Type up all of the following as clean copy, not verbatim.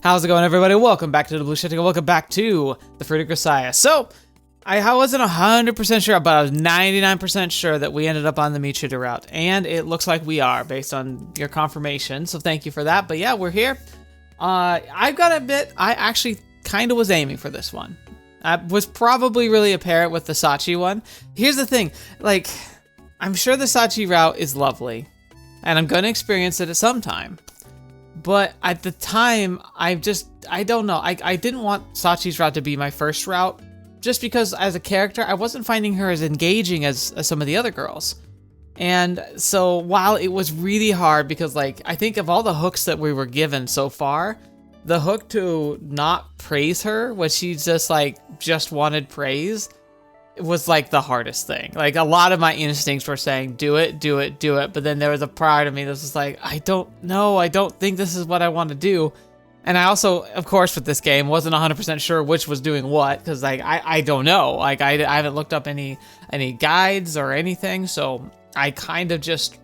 How's it going, everybody? Welcome back to TheBlueShifting, and welcome back to the Fruit of Grisaia. So, I wasn't 100% sure, but I was 99% sure that we ended up on the Michiru route, and it looks like we are, based on your confirmation, so thank you for that. But yeah, we're here. I've got to admit, I actually kind of was aiming for this one. I was probably really apparent with the Sachi one. Here's the thing, like, I'm sure the Sachi route is lovely, and I'm going to experience it at some time. But at the time, I don't know. I didn't want Sachi's route to be my first route, just because as a character, I wasn't finding her as engaging as some of the other girls. And so while it was really hard, because like, I think of all the hooks that we were given so far, the hook to not praise her when she just wanted praise, it was like the hardest thing. Like, a lot of my instincts were saying, do it, do it, do it. But then there was a part of me that was just like, I don't know. I don't think this is what I want to do. And I also, of course, with this game, wasn't 100% sure which was doing what. Because, like, I don't know. Like, I haven't looked up any guides or anything. So I kind of just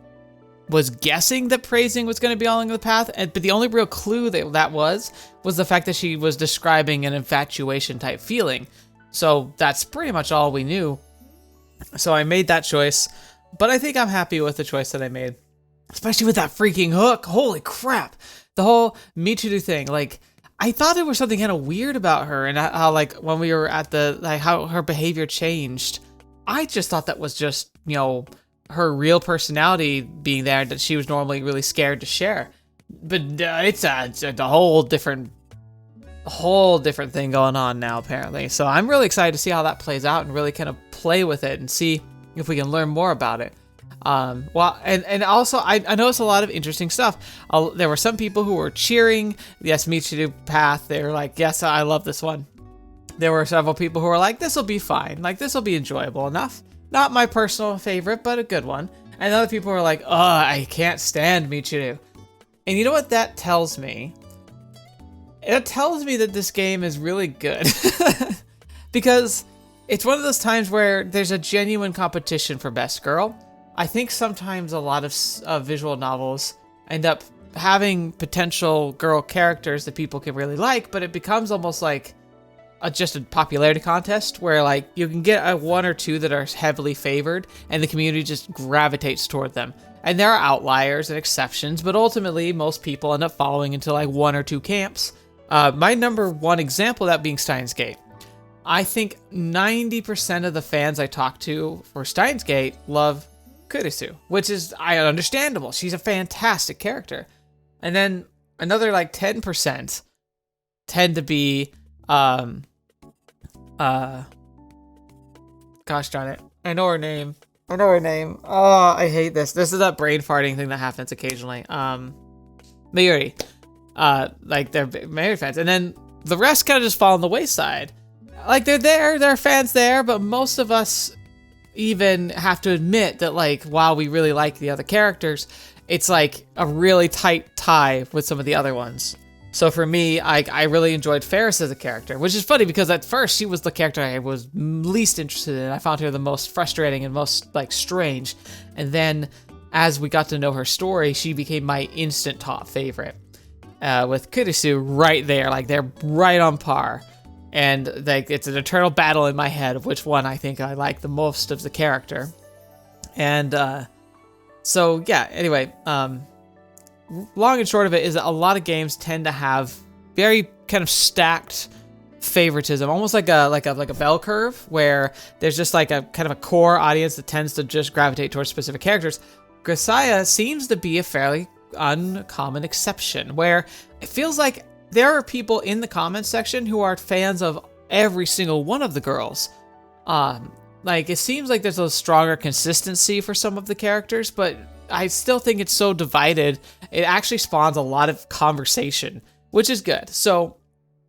was guessing that praising was going to be along the path. But the only real clue that was the fact that she was describing an infatuation type feeling. So that's pretty much all we knew. So I made that choice, but I think I'm happy with the choice that I made, especially with that freaking hook. Holy crap. The whole Michiru thing. Like, I thought there was something kind of weird about her, and how, like, when we were at how her behavior changed. I just thought that was just, you know, her real personality being there, that she was normally really scared to share. But it's a whole different thing going on now, apparently. So I'm really excited to see how that plays out and really kind of play with it and see if we can learn more about it. Well, and also I noticed a lot of interesting stuff. There were some people who were cheering, yes, Michiru path. They were like, yes, I love this one. There were several people who were like, this will be fine. Like, this will be enjoyable enough. Not my personal favorite, but a good one. And other people were like, oh, I can't stand Michiru. And you know what that tells me? It tells me that this game is really good. Because it's one of those times where there's a genuine competition for best girl. I think sometimes a lot of visual novels end up having potential girl characters that people can really like, but it becomes almost like just a popularity contest where, like, you can get a one or two that are heavily favored and the community just gravitates toward them. And there are outliers and exceptions, but ultimately most people end up following into like one or two camps. My number one example of that being Steins Gate. I think 90% of the fans I talk to for Steins Gate love Kurisu, which is understandable. She's a fantastic character. And then another like 10% tend to be, gosh darn it, I know her name. Oh, I hate this. This is that brain farting thing that happens occasionally. Mayuri. Like, they're Mayuri fans. And then the rest kind of just fall on the wayside. Like, there are fans there, but most of us even have to admit that, like, while we really like the other characters, it's like a really tight tie with some of the other ones. So for me, I really enjoyed Ferris as a character, which is funny because at first she was the character I was least interested in. I found her the most frustrating and most, like, strange. And then as we got to know her story, she became my instant top favorite. With Kurisu right there, like, they're right on par. And like, it's an eternal battle in my head of which one I think I like the most of the character. And so yeah, anyway, long and short of it is that a lot of games tend to have very kind of stacked favoritism, almost like a bell curve, where there's just like a kind of a core audience that tends to just gravitate towards specific characters. Grisaia seems to be a fairly uncommon exception, where it feels like there are people in the comments section who are fans of every single one of the girls. Like, it seems like there's a stronger consistency for some of the characters, but I still think it's so divided, it actually spawns a lot of conversation, which is good. So,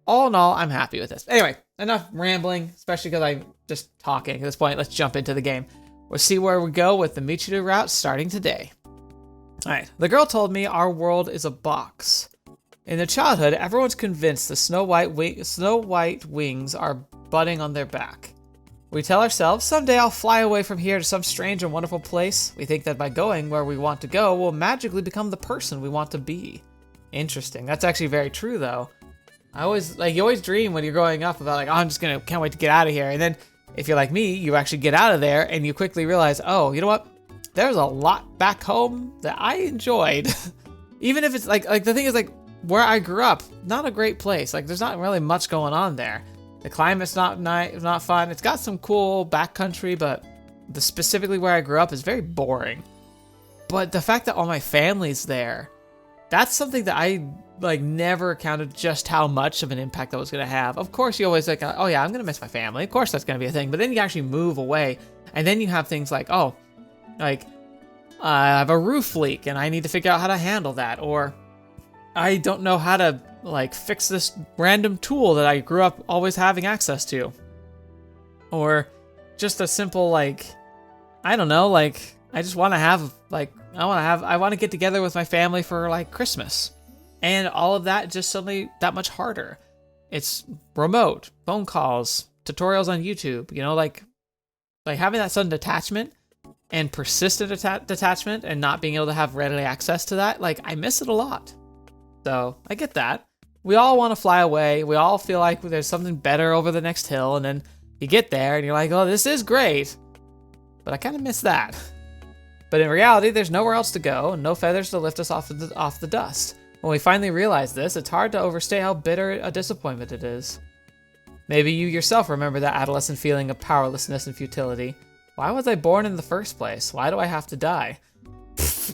all in all, I'm happy with this. Anyway, enough rambling, especially because I'm just talking at this point. Let's jump into the game. We'll see where we go with the Michiru route starting today. Alright, the girl told me our world is a box. In their childhood, everyone's convinced the snow white wings are budding on their back. We tell ourselves, someday I'll fly away from here to some strange and wonderful place. We think that by going where we want to go, we'll magically become the person we want to be. Interesting. That's actually very true, though. I always, like, you always dream when you're growing up about, like, oh, can't wait to get out of here. And then if you're like me, you actually get out of there and you quickly realize, oh, you know what? There's a lot back home that I enjoyed. Even if it's like the thing is, like, where I grew up, not a great place. Like, there's not really much going on there. The climate's not nice, not fun. It's got some cool backcountry, but specifically where I grew up is very boring. But the fact that all my family's there, that's something that I like never counted just how much of an impact that was going to have. Of course, you always like, oh yeah, I'm going to miss my family. Of course, that's going to be a thing. But then you actually move away, and then you have things like, oh, like I have a roof leak, and I need to figure out how to handle that, or I don't know how to like fix this random tool that I grew up always having access to, or just a simple like, I don't know, like I just want to have like I want to get together with my family for like Christmas. And all of that just suddenly that much harder. It's remote, phone calls, tutorials on YouTube, you know, like having that sudden detachment and persistent detachment and not being able to have readily access to that, like I miss it a lot. So I get that. We all want to fly away. We all feel like there's something better over the next hill, and then you get there and you're like, oh, this is great, but I kind of miss that. But in reality, there's nowhere else to go and no feathers to lift us off the dust. When we finally realize this, it's hard to overstate how bitter a disappointment it is. Maybe you yourself remember that adolescent feeling of powerlessness and futility. Why was I born in the first place? Why do I have to die?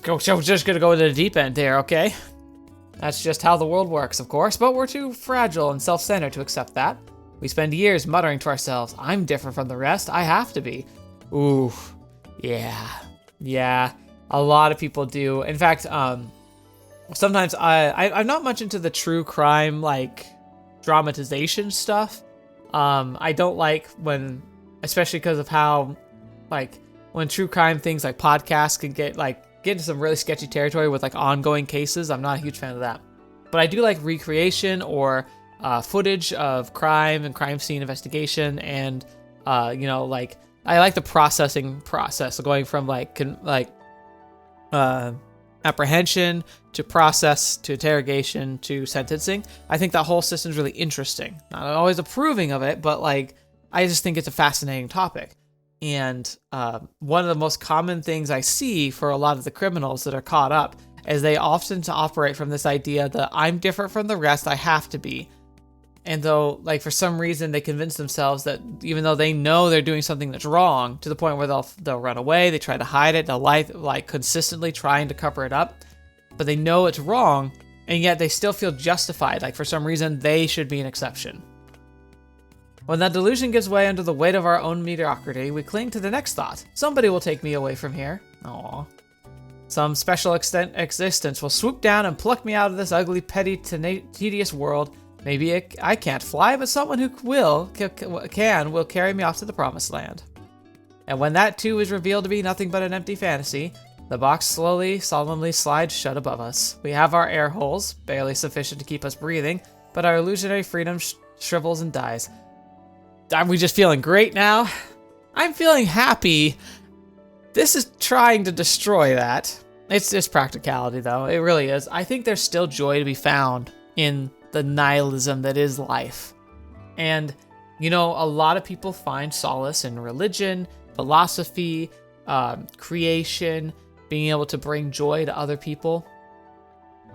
I'm just gonna go into the deep end there, okay? That's just how the world works, of course, but we're too fragile and self-centered to accept that. We spend years muttering to ourselves, I'm different from the rest, I have to be. Ooh, yeah, a lot of people do. In fact, sometimes I'm not much into the true crime, like, dramatization stuff. I don't like when, especially because of how, like, when true crime things like podcasts can get into some really sketchy territory with, like, ongoing cases. I'm not a huge fan of that. But I do like recreation or footage of crime and crime scene investigation and, you know, like, I like the processing process of going from, apprehension to process to interrogation to sentencing. I think that whole system's really interesting. Not always approving of it, but like I just think it's a fascinating topic. And one of the most common things I see for a lot of the criminals that are caught up is they often operate from this idea that I'm different from the rest, I have to be. And though, like, for some reason, they convince themselves that even though they know they're doing something that's wrong, to the point where they'll run away, they try to hide it, they'll like consistently trying to cover it up, but they know it's wrong, and yet they still feel justified, like for some reason they should be an exception. When that delusion gives way under the weight of our own mediocrity, we cling to the next thought. Somebody will take me away from here. Aww. Some special existence will swoop down and pluck me out of this ugly, petty, tedious world. Maybe I can't fly, but someone who will carry me off to the promised land. And when that too is revealed to be nothing but an empty fantasy, the box slowly, solemnly slides shut above us. We have our air holes, barely sufficient to keep us breathing, but our illusionary freedom shrivels and dies. Are we just feeling great now? I'm feeling happy. This is trying to destroy that. It's practicality, though. It really is. I think there's still joy to be found in the nihilism that is life. And, you know, a lot of people find solace in religion, philosophy, creation, being able to bring joy to other people.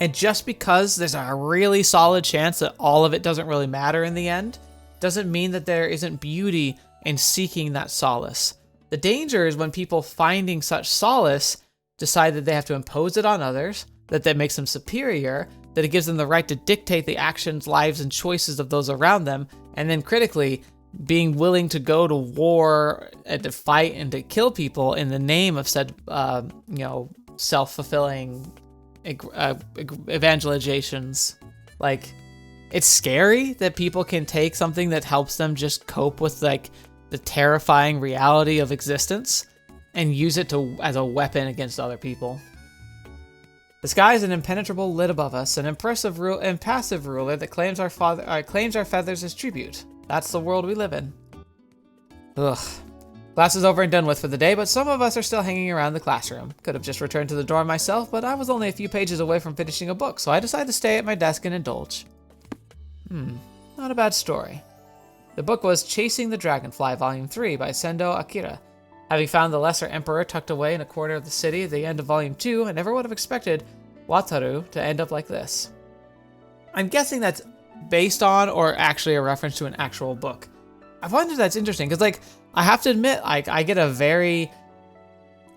And just because there's a really solid chance that all of it doesn't really matter in the end, doesn't mean that there isn't beauty in seeking that solace. The danger is when people finding such solace decide that they have to impose it on others, that makes them superior, that it gives them the right to dictate the actions, lives, and choices of those around them, and then critically, being willing to go to war and to fight and to kill people in the name of said, self-fulfilling evangelizations. Like, it's scary that people can take something that helps them just cope with, like, the terrifying reality of existence and use it as a weapon against other people. The sky is an impenetrable lid above us, an impassive ruler that claims our feathers as tribute. That's the world we live in. Ugh. Class is over and done with for the day, but some of us are still hanging around the classroom. Could have just returned to the dorm myself, but I was only a few pages away from finishing a book, so I decided to stay at my desk and indulge. Not a bad story. The book was Chasing the Dragonfly, Volume 3 by Sendo Akira. Having found the Lesser Emperor tucked away in a corner of the city at the end of Volume 2, I never would have expected Wataru to end up like this. I'm guessing that's based on or actually a reference to an actual book. I find that's interesting because, like, I have to admit, like, I get a very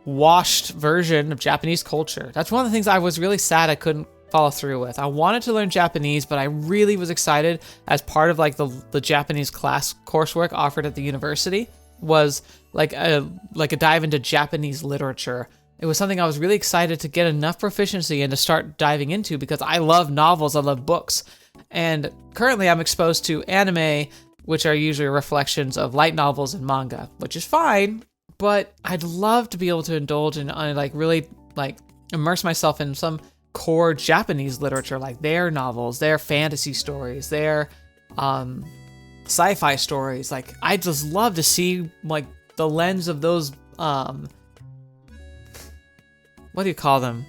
washed version of Japanese culture. That's one of the things I was really sad I couldn't follow through with. I wanted to learn Japanese, but I really was excited as part of like the Japanese class coursework offered at the university was like a dive into Japanese literature. It was something I was really excited to get enough proficiency and to start diving into because I love novels, I love books. And currently I'm exposed to anime, which are usually reflections of light novels and manga, which is fine, but I'd love to be able to indulge in like really like immerse myself in some core Japanese literature, like their novels, their fantasy stories, their sci-fi stories. Like I just love to see like the lens of those what do you call them?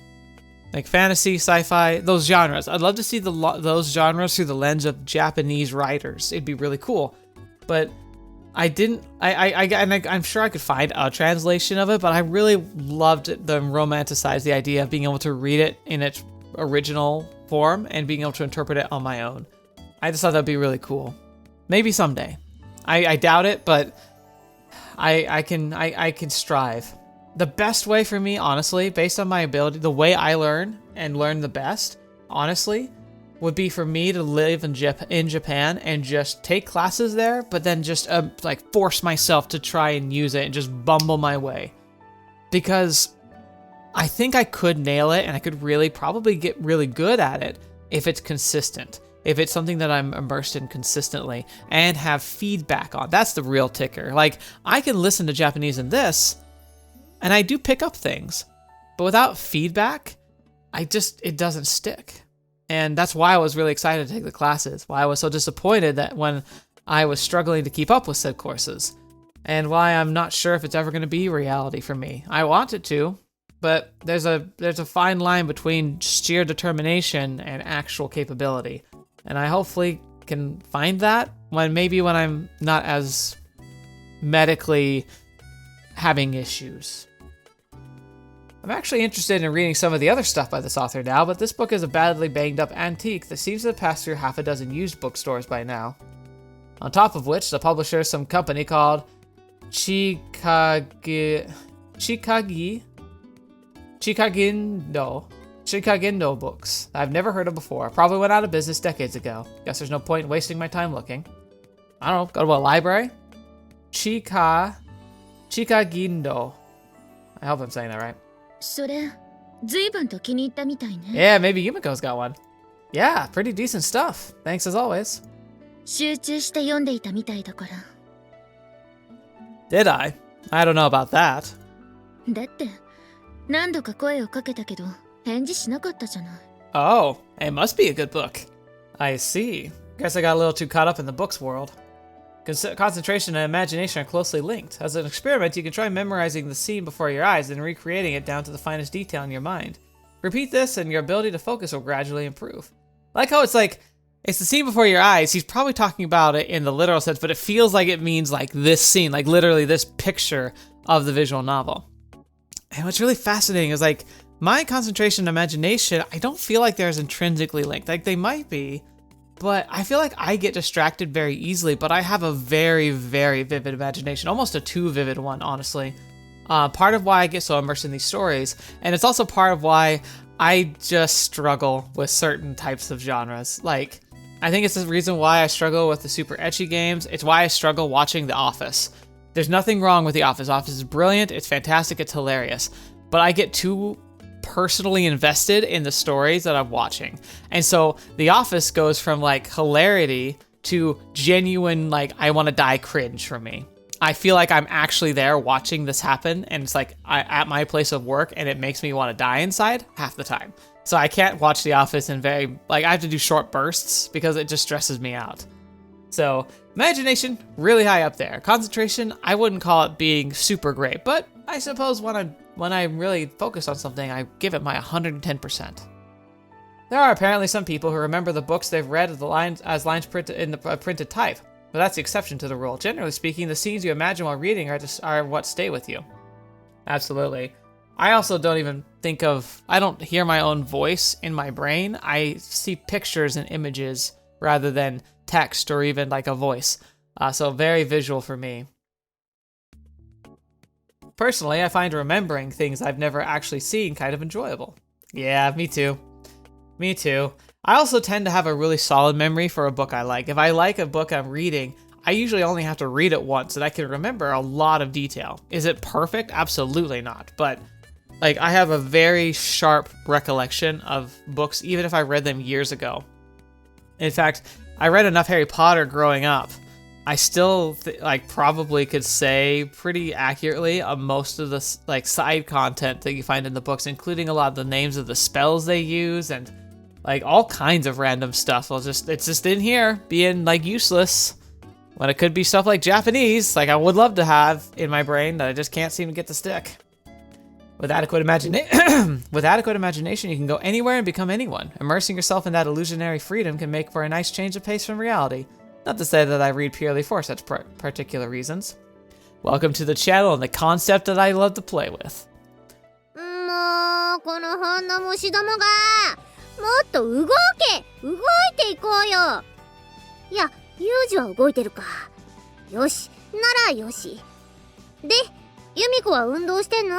Like fantasy, sci-fi, those genres. I'd love to see those genres through the lens of Japanese writers. It'd be really cool. But I didn't, I'm sure I could find a translation of it, but I really loved them romanticize the idea of being able to read it in its original form and being able to interpret it on my own. I just thought that'd be really cool. Maybe someday. I doubt it, but I can strive. The best way for me, honestly, based on my ability, the way I learn and learn the best, honestly, would be for me to live in Japan and just take classes there, but then just like force myself to try and use it and just bumble my way. Because I think I could nail it and I could really probably get really good at it if it's consistent. If it's something that I'm immersed in consistently and have feedback on. That's the real ticker. Like, I can listen to Japanese in this, and I do pick up things, but without feedback, it doesn't stick. And that's why I was really excited to take the classes, why I was so disappointed that when I was struggling to keep up with said courses, and why I'm not sure if it's ever going to be reality for me. I want it to, but there's a fine line between sheer determination and actual capability. And I hopefully can find that when I'm not as medically having issues. I'm actually interested in reading some of the other stuff by this author now, but this book is a badly banged up antique that seems to have passed through half a dozen used bookstores by now. On top of which, the publisher is some company called Chikagindo Books. I've never heard of before. Probably went out of business decades ago. Guess there's no point in wasting my time looking. I don't know, go to a library? Chikagindo. I hope I'm saying that right. Yeah, maybe Yumiko's got one. Yeah, pretty decent stuff. Thanks as always. Did I? I don't know about that. Oh, it must be a good book. I see. Guess I got a little too caught up in the books world. Concentration and imagination are closely linked. As an experiment, you can try memorizing the scene before your eyes and recreating it down to the finest detail in your mind. Repeat this and your ability to focus will gradually improve. I like how it's like, it's the scene before your eyes. He's probably talking about it in the literal sense, but it feels like it means like this scene, like literally this picture of the visual novel. And what's really fascinating is like, my concentration and imagination, I don't feel like they're as intrinsically linked. Like they might be, but I feel like I get distracted very easily, but I have a very, very vivid imagination, almost a too vivid one, honestly. Part of why I get so immersed in these stories, and it's also part of why I just struggle with certain types of genres. Like, I think it's the reason why I struggle with the super ecchi games. It's why I struggle watching The Office. There's nothing wrong with The Office. The Office is brilliant, it's fantastic, it's hilarious. But I get too personally invested in the stories that I'm watching. And so The Office goes from like hilarity to genuine, like, I want to die cringe for me. I feel like I'm actually there watching this happen, and it's like at my place of work, and it makes me want to die inside half the time. So I can't watch The Office in I have to do short bursts because it just stresses me out. So imagination, really high up there. Concentration, I wouldn't call it being super great, but I suppose when I'm really focused on something, I give it my 110%. There are apparently some people who remember the books they've read as lines printed in the printed type, but that's the exception to the rule. Generally speaking, the scenes you imagine while reading are what stay with you. Absolutely. I also don't even I don't hear my own voice in my brain. I see pictures and images rather than text or even like a voice. So very visual for me. Personally, I find remembering things I've never actually seen kind of enjoyable. Yeah, me too. Me too. I also tend to have a really solid memory for a book I like. If I like a book I'm reading, I usually only have to read it once and I can remember a lot of detail. Is it perfect? Absolutely not. But like, I have a very sharp recollection of books, even if I read them years ago. In fact, I read enough Harry Potter growing up. I still probably could say pretty accurately most of the side content that you find in the books, including a lot of the names of the spells they use and like all kinds of random stuff. It's just in here being like useless when it could be stuff like Japanese, like I would love to have in my brain that I just can't seem to get to stick. With adequate imagination, you can go anywhere and become anyone. Immersing yourself in that illusionary freedom can make for a nice change of pace from reality. Not to say that I read purely for such particular reasons. Welcome to the channel and the concept that I love to play with. もうこの本の虫どもがもっと動いていこうよ。いや、ユージは動いてるか。よし、ならよし。で、ユミコは運動してんの？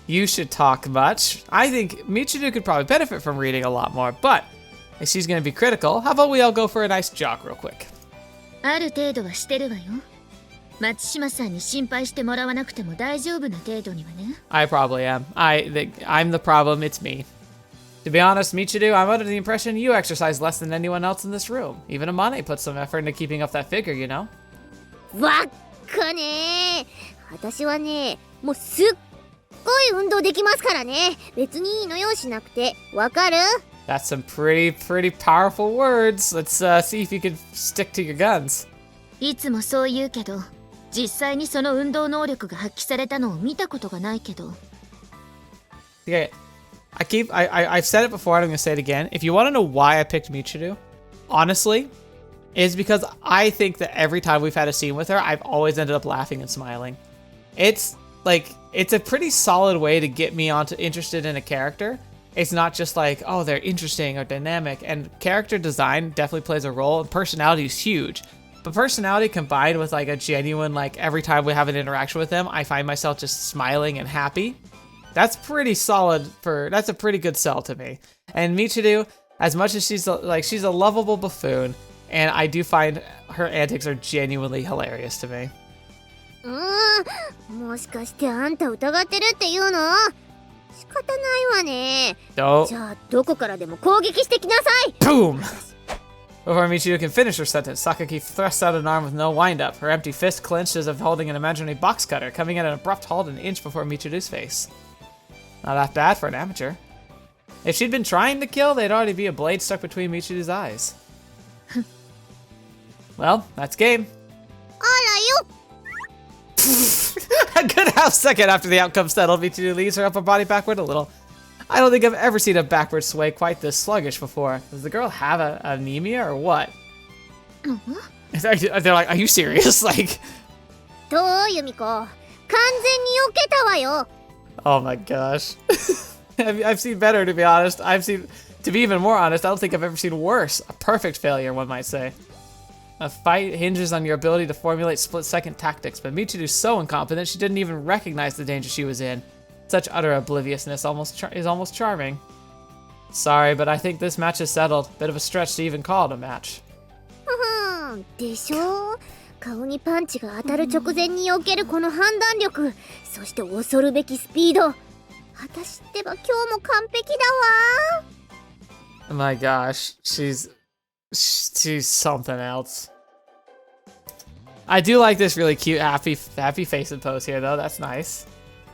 You should talk much. I think Michiru could probably benefit from reading a lot more, but if she's going to be critical, how about we all go for a nice jog real quick? ある程度はしてるわよ。松島さんに心配してもらわなくても大丈夫な程度にはね。I probably am. I'm the problem, it's me. To be honest, Michiru, I'm under the impression you exercise less than anyone else in this room. Even Amane puts some effort into keeping up that figure, you know? わっかねー。私はね、もうすっごい運動できますからね。別にいいのよしなくて。わかる？ That's some pretty powerful words. Let's see if you can stick to your guns. いつもそう言うけど、実際にその運動能力が発揮されたのを見たことがないけど。Okay, I've said it before and I'm gonna say it again. If you want to know why I picked Michiru, honestly, it's because I think that every time we've had a scene with her, I've always ended up laughing and smiling. It's a pretty solid way to get me interested in a character. It's not just like, oh, they're interesting or dynamic, and character design definitely plays a role, and personality is huge. But personality combined with like a genuine, like every time we have an interaction with them, I find myself just smiling and happy. That's pretty solid that's a pretty good sell to me. And Michiru, as much as she's a lovable buffoon, and I do find her antics are genuinely hilarious to me. もしかしてあんた疑ってるって言うの？仕方ないわね。じゃあどこからでも攻撃してきなさい。 Boom! Before Michiru can finish her sentence, Sakaki thrusts out an arm with no wind-up, her empty fist clenched as if holding an imaginary box cutter, coming at an abrupt halt an inch before Michiru's face. Not that bad for an amateur. If she'd been trying to kill, they'd already be a blade stuck between Michiru's eyes. Well, that's game. あらよ。 A good half second after the outcome settled, Michiru leads her upper body backward a little. I don't think I've ever seen a backward sway quite this sluggish before. Does the girl have anemia or what? They're like, are you serious? Like, どうユミコ、完全に避けたわよ。 oh my gosh. I've seen better, to be honest. To be even more honest, I don't think I've ever seen worse. A perfect failure, one might say. A fight hinges on your ability to formulate split-second tactics, but Michiru's so incompetent she didn't even recognize the danger she was in. Such utter obliviousness is almost charming. Sorry, but I think this match is settled. Bit of a stretch to even call it a match. でしょ？顔にパンチが当たる直前に避けるこの判断力、そして恐るべきスピード。私ってば今日も完璧だわ。 My gosh, she's something else. I do like this really cute happy face and pose here though. That's nice.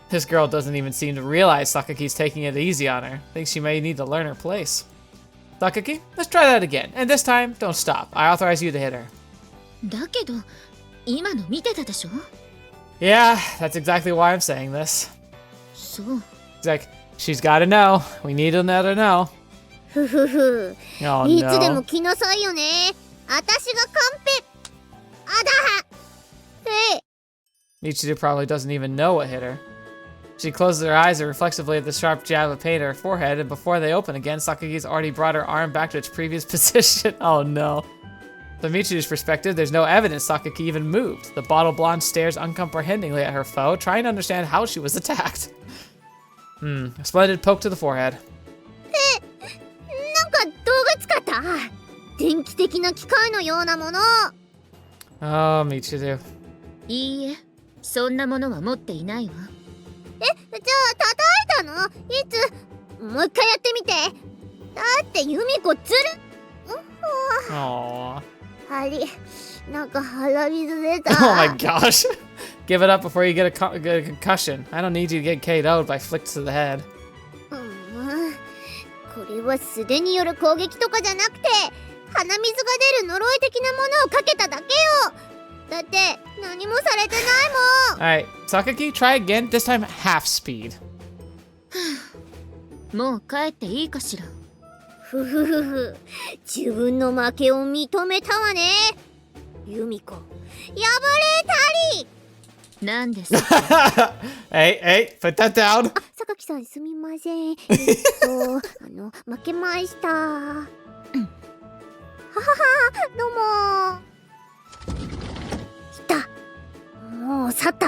This girl doesn't even seem to realize Sakaki's taking it easy on her. Thinks she may need to learn her place. Sakaki, let's try that again. And this time, don't stop. I authorize you to hit her. だけど、今の見てたでしょ？ Yeah, that's exactly why I'm saying this. そう。It's like, She's gotta know. We need to let her know. ふふふ。 Oh いつでも no. 来なさいよね。あたしがカンペ。あだ。Michiru probably doesn't even know what hit her. She closes her eyes and reflexively at the sharp jab of pain at her forehead, and before they open again, Sakaki's already brought her arm back to its previous position. Oh no. From Michiru's perspective, there's no evidence Sakaki even moved. The bottle blonde stares uncomprehendingly at her foe, trying to understand how she was attacked. A splendid poke to the forehead. なんか道具使った。電気的な機械のようなもの。Oh, Michiru. いいえ、そんなものは持っていないわ。じゃあ叩いたの？いつ？もう一回やってみて。だってユミコずる。Aww. なんか腹水出た。Oh my gosh. Give it up before you get a concussion. I don't need you to get KO'd by flicks to the head. これは素手による攻撃とかじゃなくて、鼻水が出る呪い的なものをかけただけよ。だって何もされてないもん。Alright, Sakaki, try again, this time half speed. もう帰っていいかしら。ふふふふ、自分の負けを認めたわね。ユミコ、破れたり。なんです。Hey, put that down. あ、榊さんすみません。負けました。ははは、どうも。来た。もう去った。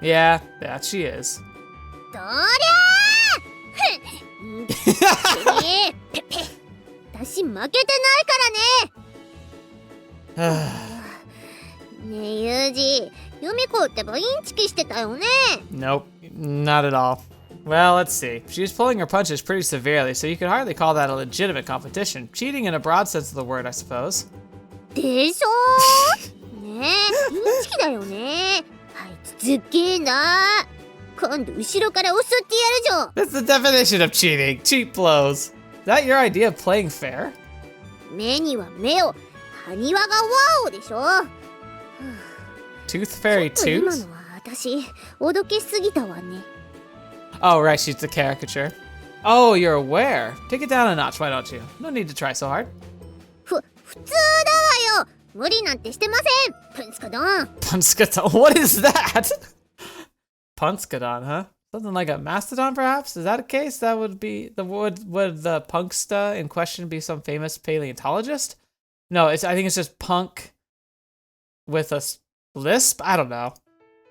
Yeah, that she is. どりゃーペペ、私負けてないからね。ねえユージ、ユミコってばインチキしてたよね。 Nope, not at all. Well, let's see. She was pulling her punches pretty severely, so you could hardly call that a legitimate competition. Cheating in a broad sense of the word, I suppose. でしょー。ねえ、インチキだよね。あいつずっげーな。今度後ろから襲ってやるじゃん。 That's the definition of cheating. Cheap blows. Is that your idea of playing fair? 目には目を、埴輪がワオでしょ。 Tooth fairy ちょっと今 tooth? のは私、おどけすぎたわね。 Oh, right, she's the caricature. Oh, you're aware. Take it down a notch, why don't you? No need to try so hard. 普通だわよ。無理なんてしてません。プンスカドン。 Punskadon? What is that? Punskadon, huh? Something like a mastodon, perhaps? Is that a case? That would be the would the punksta in question be some famous paleontologist? No, I think it's just punk with a lisp. I don't know.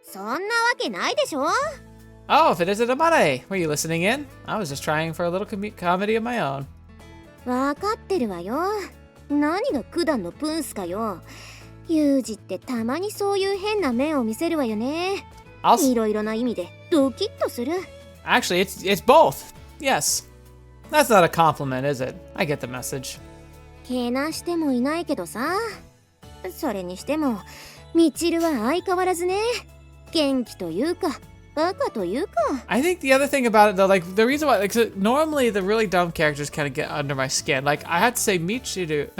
そんなわけないでしょ。 Oh, if it isn't a mare, were you listening in? I was just trying for a little comedy of my own. わかってるわよ。何が九段のプンスかよ。ユージってたまにそういう変な面を見せるわよね。いろいろな意味でドキッとする。Actually, it's both. Yes. That's not a compliment, is it? I get the message. けなしてもいないけどさ。それにしても、ミチルは相変わらずね。元気というか、バカというか。I think the other thing about it though, like the reason why, like so normally the really dumb characters kind of get under my skin. Like I have to say Michiru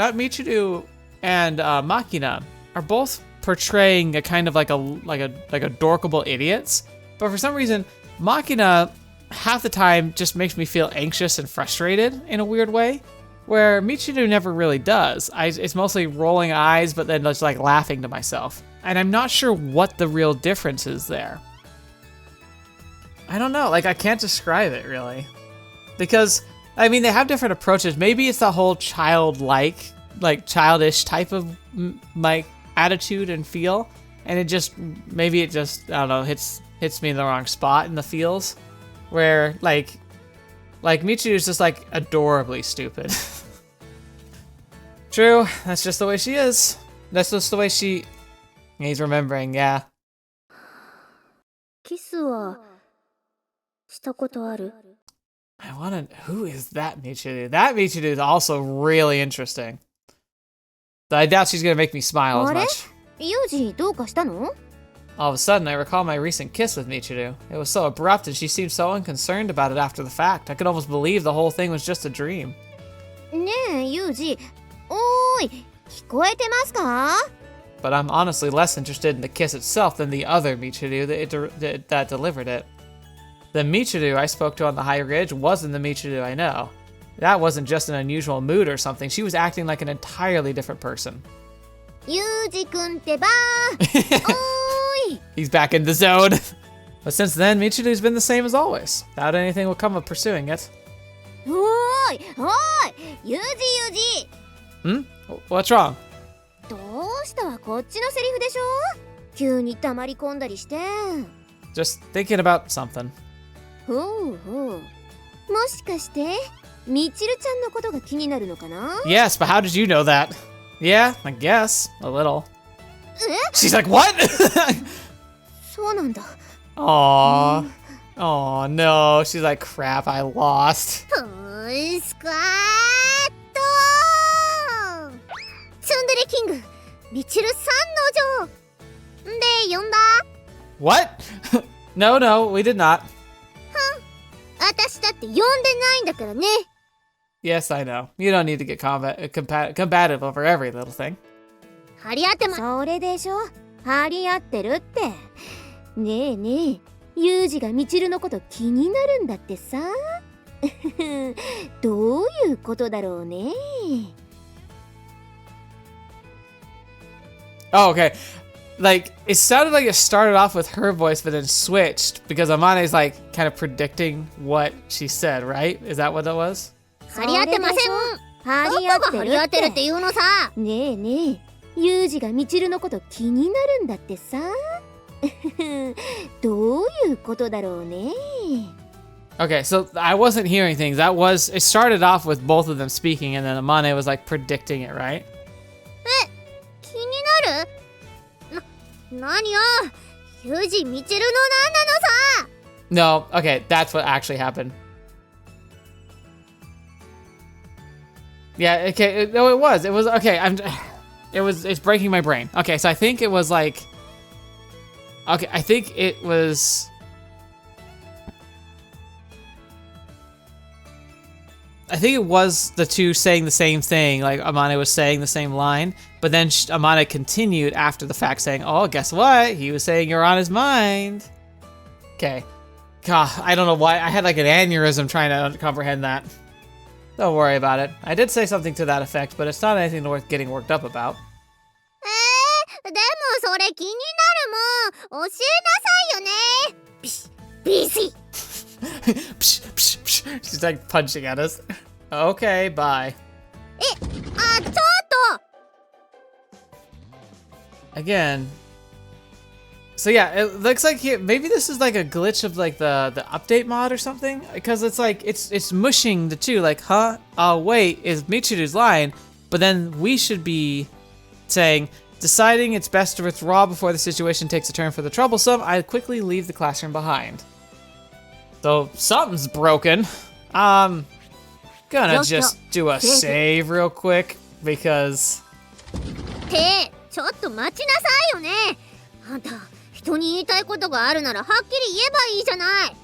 and Makina are both portraying a kind of like a dorkable idiots. But for some reason, Makina half the time just makes me feel anxious and frustrated in a weird way, where Michiru never really does. It's mostly rolling eyes, but then just like laughing to myself. And I'm not sure what the real difference is there. I don't know, like I can't describe it really. Because, I mean, they have different approaches. Maybe it's the whole childlike, like childish type of like attitude and feel. And it just, maybe it just, I don't know, hits me in the wrong spot in the feels. Where like Michiru's just like adorably stupid. True, that's just the way she is. That's just the way she... He's remembering, yeah. キスはしたことある？ I wanna... Who is that Michiru? That Michiru is also really interesting. But I doubt she's gonna make me smile as much. ユージどうかしたの？ All of a sudden, I recall my recent kiss with Michiru. It was so abrupt and she seemed so unconcerned about it after the fact. I could almost believe the whole thing was just a dream. ねえ、ユージ。おーい、聞こえてますか？ But I'm honestly less interested in the kiss itself than the other Michiru that delivered it. The Michiru I spoke to on the high ridge wasn't the Michiru I know. That wasn't just an unusual mood or something. She was acting like an entirely different person. ユージくんってばーおーい He's back in the zone. But since then, Michiru's been the same as always. Doubt anything will come of pursuing it. おーいおーいユージ Hmm? What's wrong? どうしたわこっちのセリフでしょ急に黙り込んだりして Just thinking about something. ほうほうもしかしてみちるちゃんのことが気になるのかな Yes, but how did you know that? Yeah, I guess. A little. She's like, what? そうなんだ Aww. Oh no. She's like, crap, I lost. スクワットツンデレキングみちるさんの城で呼んだ What? No, we did not. 私だって呼んでないんだからね Yes, I know. You don't need to get combative over every little thing. 張り合ってそれでしょ張り合ってるってねえねえユージがみちるのこと気になるんだってさどういうことだろうね Oh, okay. Like, it sounded like it started off with her voice, but then switched because Amane's like kind of predicting what she said, right? Is that what that was? 張り合ってません張り合ってるって張り合ってるって言うのさねえねえユージがみちるのこと気になるんだってさどういうことだろうね Okay, so I wasn't hearing things. It started off with both of them speaking, and then Amane was like predicting it, right? 気になる何よユージみちるのなんなのさ No, okay, that's what actually happened. Yeah, okay, no, it was okay. It's breaking my brain. Okay, so I think it was like, okay, I think it was the two saying the same thing, like Amane was saying the same line, but then Amane continued after the fact saying, oh, guess what? He was saying you're on his mind. Okay. God, I don't know why. I had like an aneurysm trying to comprehend that. Don't worry about it. I did say something to that effect, but it's not anything worth getting worked up about. でもそれ気になるもん教えなさいよねビシビシ She's like punching at us. Okay, bye. ちょっと Again. So yeah, it looks like maybe this is like a glitch of like the update mod or something, because it's like it's mushing the two, like, huh? Oh wait, is Michiru's line, but then we should be saying, deciding it's best to withdraw before the situation takes a turn for the troublesome, I quickly leave the classroom behind. So something's broken. Gonna just do a save real quick because. ってちょっと待ちなさいよねあんた人に言いたいことがあるならはっきり言えばいいじゃない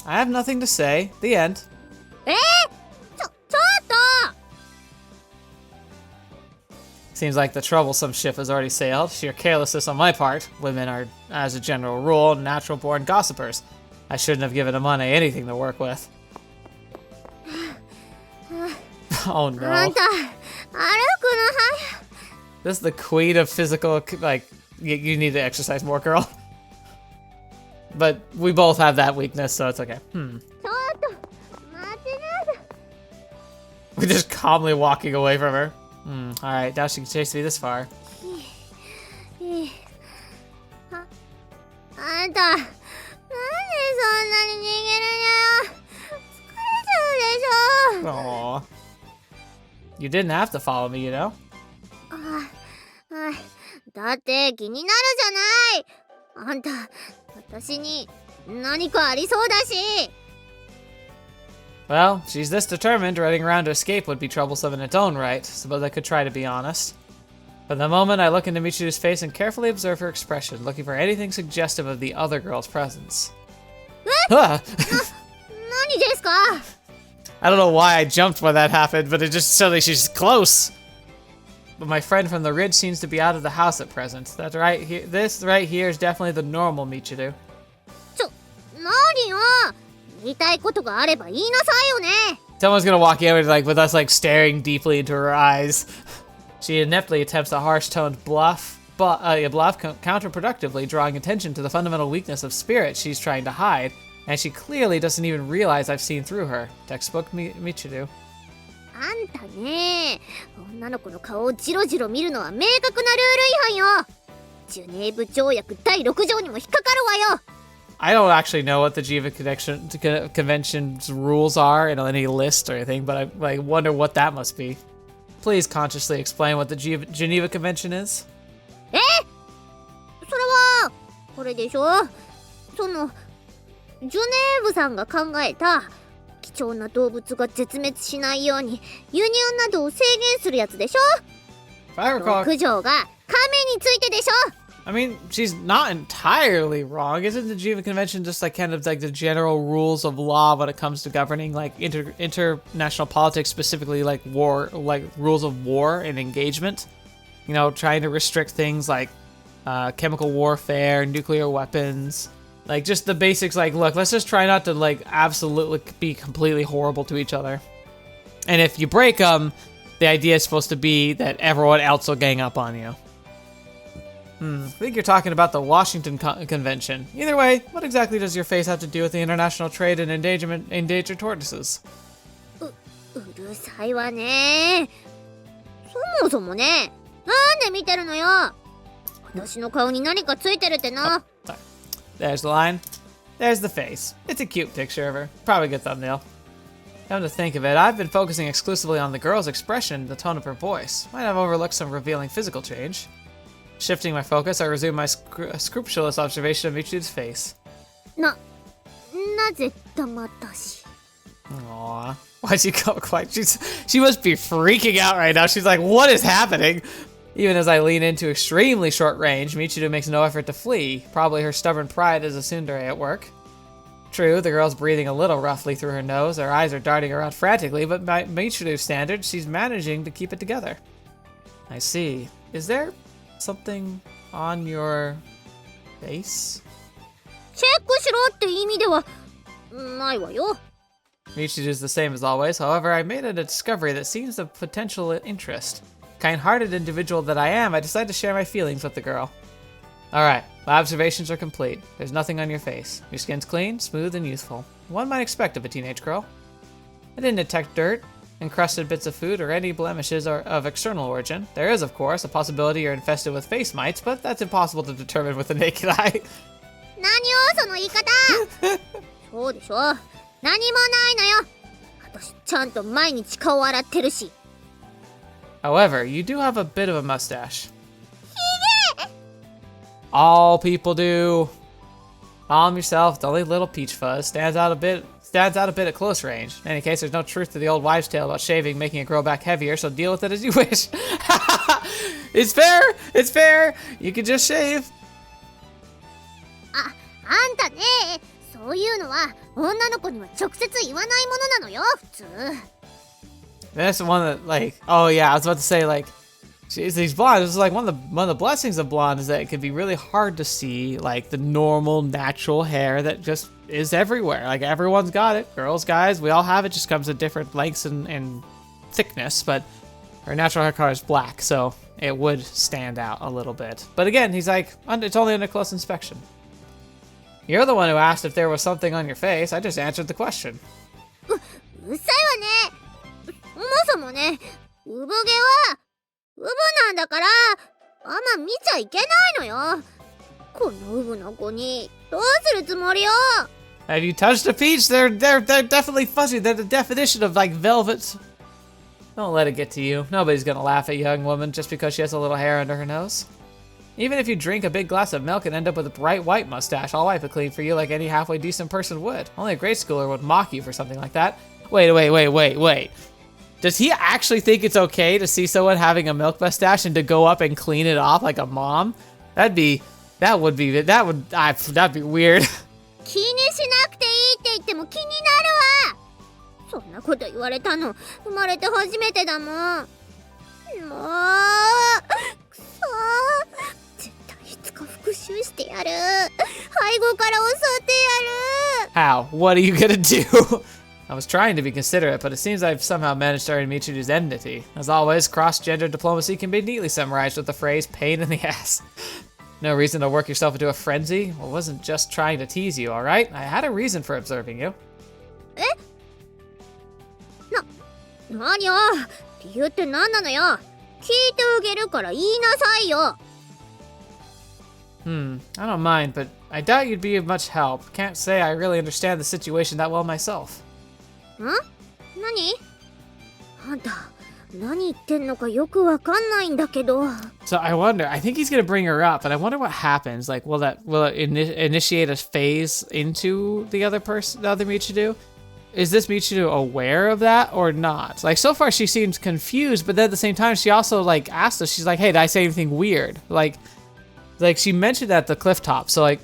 I have nothing to say. The end. ちょっと Seems like the troublesome ship has already sailed. Sheer carelessness on my part. Women are, as a general rule, natural-born gossipers. I shouldn't have given Amane anything to work with. Oh あん no. た歩くの早 This is the queen of physical, like, you need to exercise more, girl. But we both have that weakness, so it's okay. ちょっと待ちなさい We're just calmly walking away from her. Alright, now she can chase me this far. あんたなんでそんなに逃げるのよ疲れちゃうでしょ Aww. You didn't have to follow me, you know? だって気になるじゃないあんた私に何かありそうだし Well, she's this determined, running around to escape would be troublesome in its own right. Suppose I could try to be honest. For the moment, I look into Michiru's face and carefully observe her expression, looking for anything suggestive of the other girl's presence. Huh. 何ですか I don't know why I jumped when that happened, but it just suddenly she's close. But my friend from the ridge seems to be out of the house at present. That's right here. This right here is definitely the normal Michiru. 何よ言いたいことがあれば言いなさいよね。 Someone's gonna walk in with us staring deeply into her eyes. She ineptly attempts a harsh-toned bluff, counterproductively drawing attention to the fundamental weakness of spirit she's trying to hide, and she clearly doesn't even realize I've seen through her. Textbook Michiru. あんたね、女の子の顔をジロジロ見るのは明確なルール違反よ。ジュネーブ条約第6条にも引っかかるわよ。 I don't actually know what the Convention's rules are in any list or anything, but I wonder what that must be. Please consciously explain what the Geneva Convention is. それはこれでしょ。そのジュネーブさんが考えた貴重な動物が絶滅しないように輸入などを制限するやつでしょ。 If I recall, 6条が亀についてでしょ。 I mean, she's not entirely wrong. Isn't the Geneva Convention just kind of the general rules of law when it comes to governing international politics, specifically war, rules of war and engagement? You know, trying to restrict things like chemical warfare, nuclear weapons, just the basics. Look, let's just try not to absolutely be completely horrible to each other. And if you break them, the idea is supposed to be that everyone else will gang up on you. I think you're talking about the Washington Convention. Either way, what exactly does your face have to do with the international trade and endangered tortoises? うるさいわね。そもそもね、なんで見てるのよ。私の顔に何かついてるってな。 Sorry. There's the line. There's the face. It's a cute picture of her. Probably a good thumbnail. Come to think of it, I've been focusing exclusively on the girl's expression and the tone of her voice. Might have overlooked some revealing physical change. Shifting my focus, I resume my scrupulous observation of Michiru's face. なぜ黙ったし。 Aww. Why'd she go quiet? She must be freaking out right now. She's like, what is happening? Even as I lean into extremely short range, Michiru makes no effort to flee. Probably her stubborn pride as a tsundere at work. True, the girl's breathing a little roughly through her nose. Her eyes are darting around frantically, but by Michiru's standards, she's managing to keep it together. I see. Is there something on your face? チェックしろって意味ではないわよ。 Michiru is the same as always. However, I made a discovery that seems of potential interest. Kind-hearted individual that I am, I decided to share my feelings with the girl. Alright, my observations are complete. There's nothing on your face. Your skin's clean, smooth, and youthful. One might expect of a teenage girl. I didn't detect dirt, encrusted bits of food, or any blemishes of external origin. There is, of course, a possibility you're infested with face mites, but that's impossible to determine with the naked eye. 何よその言い方。そうでしょ。何もないのよ。私ちゃんと毎日顔洗ってるし。 However, you do have a bit of a mustache. All people do. Calm yourself. It's only little peach fuzz. Stands out a bit at close range. In any case, there's no truth to the old wives' tale about shaving, making it grow back heavier, so deal with it as you wish. It's fair. It's fair. You can just shave. あんたね、そういうのは女の子には直接言わないものなのよ、普通。 That's the one that oh yeah, I was about to say these blondes. This is one of the blessings of blonde is that it can be really hard to see the normal natural hair that just is everywhere. Everyone's got it, girls, guys, we all have it. Just comes in different lengths and thickness, but her natural hair color is black, so it would stand out a little bit. But again, he's it's only under close inspection. You're the one who asked if there was something on your face. I just answered the question. うるさいわね。そもそもね、産毛はウブなんだからあんま見ちゃいけないのよ。このウブの子にどうするつもりよ。 Have you touched a peach? They're definitely fuzzy. They're the definition of velvet. Don't let it get to you. Nobody's gonna laugh at a young woman just because she has a little hair under her nose. Even if you drink a big glass of milk and end up with a bright white mustache, I'll wipe it clean for you like any halfway decent person would. Only a grade schooler would mock you for something like that. Wait. Does he actually think it's okay to see someone having a milk mustache and to go up and clean it off like a mom? That'd be weird. 気にしなくていいって言っても気になるわ。そんなこと言われたの生まれて初めてだもん。もうくそ絶対いつか復讐してやる。背後から襲ってやる。How? What are you gonna do? I was trying to be considerate, but it seems I've somehow managed to earn Michiru's enmity. As always, cross-gender diplomacy can be neatly summarized with the phrase, pain in the ass. No reason to work yourself into a frenzy. I wasn't just trying to tease you, alright? I had a reason for observing you. 何よ理由って何なのよ聞いてあげるから言いなさいよ I don't mind, but I doubt you'd be of much help. Can't say I really understand the situation that well myself. ん何あんた何言ってんのかよくわかんないんだけど So I wonder, I think he's gonna bring her up, but I wonder what happens. Like, will it initiate a phase into the other person, the other Michiru? Is this Michiru aware of that or not? Like, so far she seems confused, but then at the same time, she also, like, asked us, she's like, hey, did I say anything weird? Like she mentioned that at the cliff top, so, like,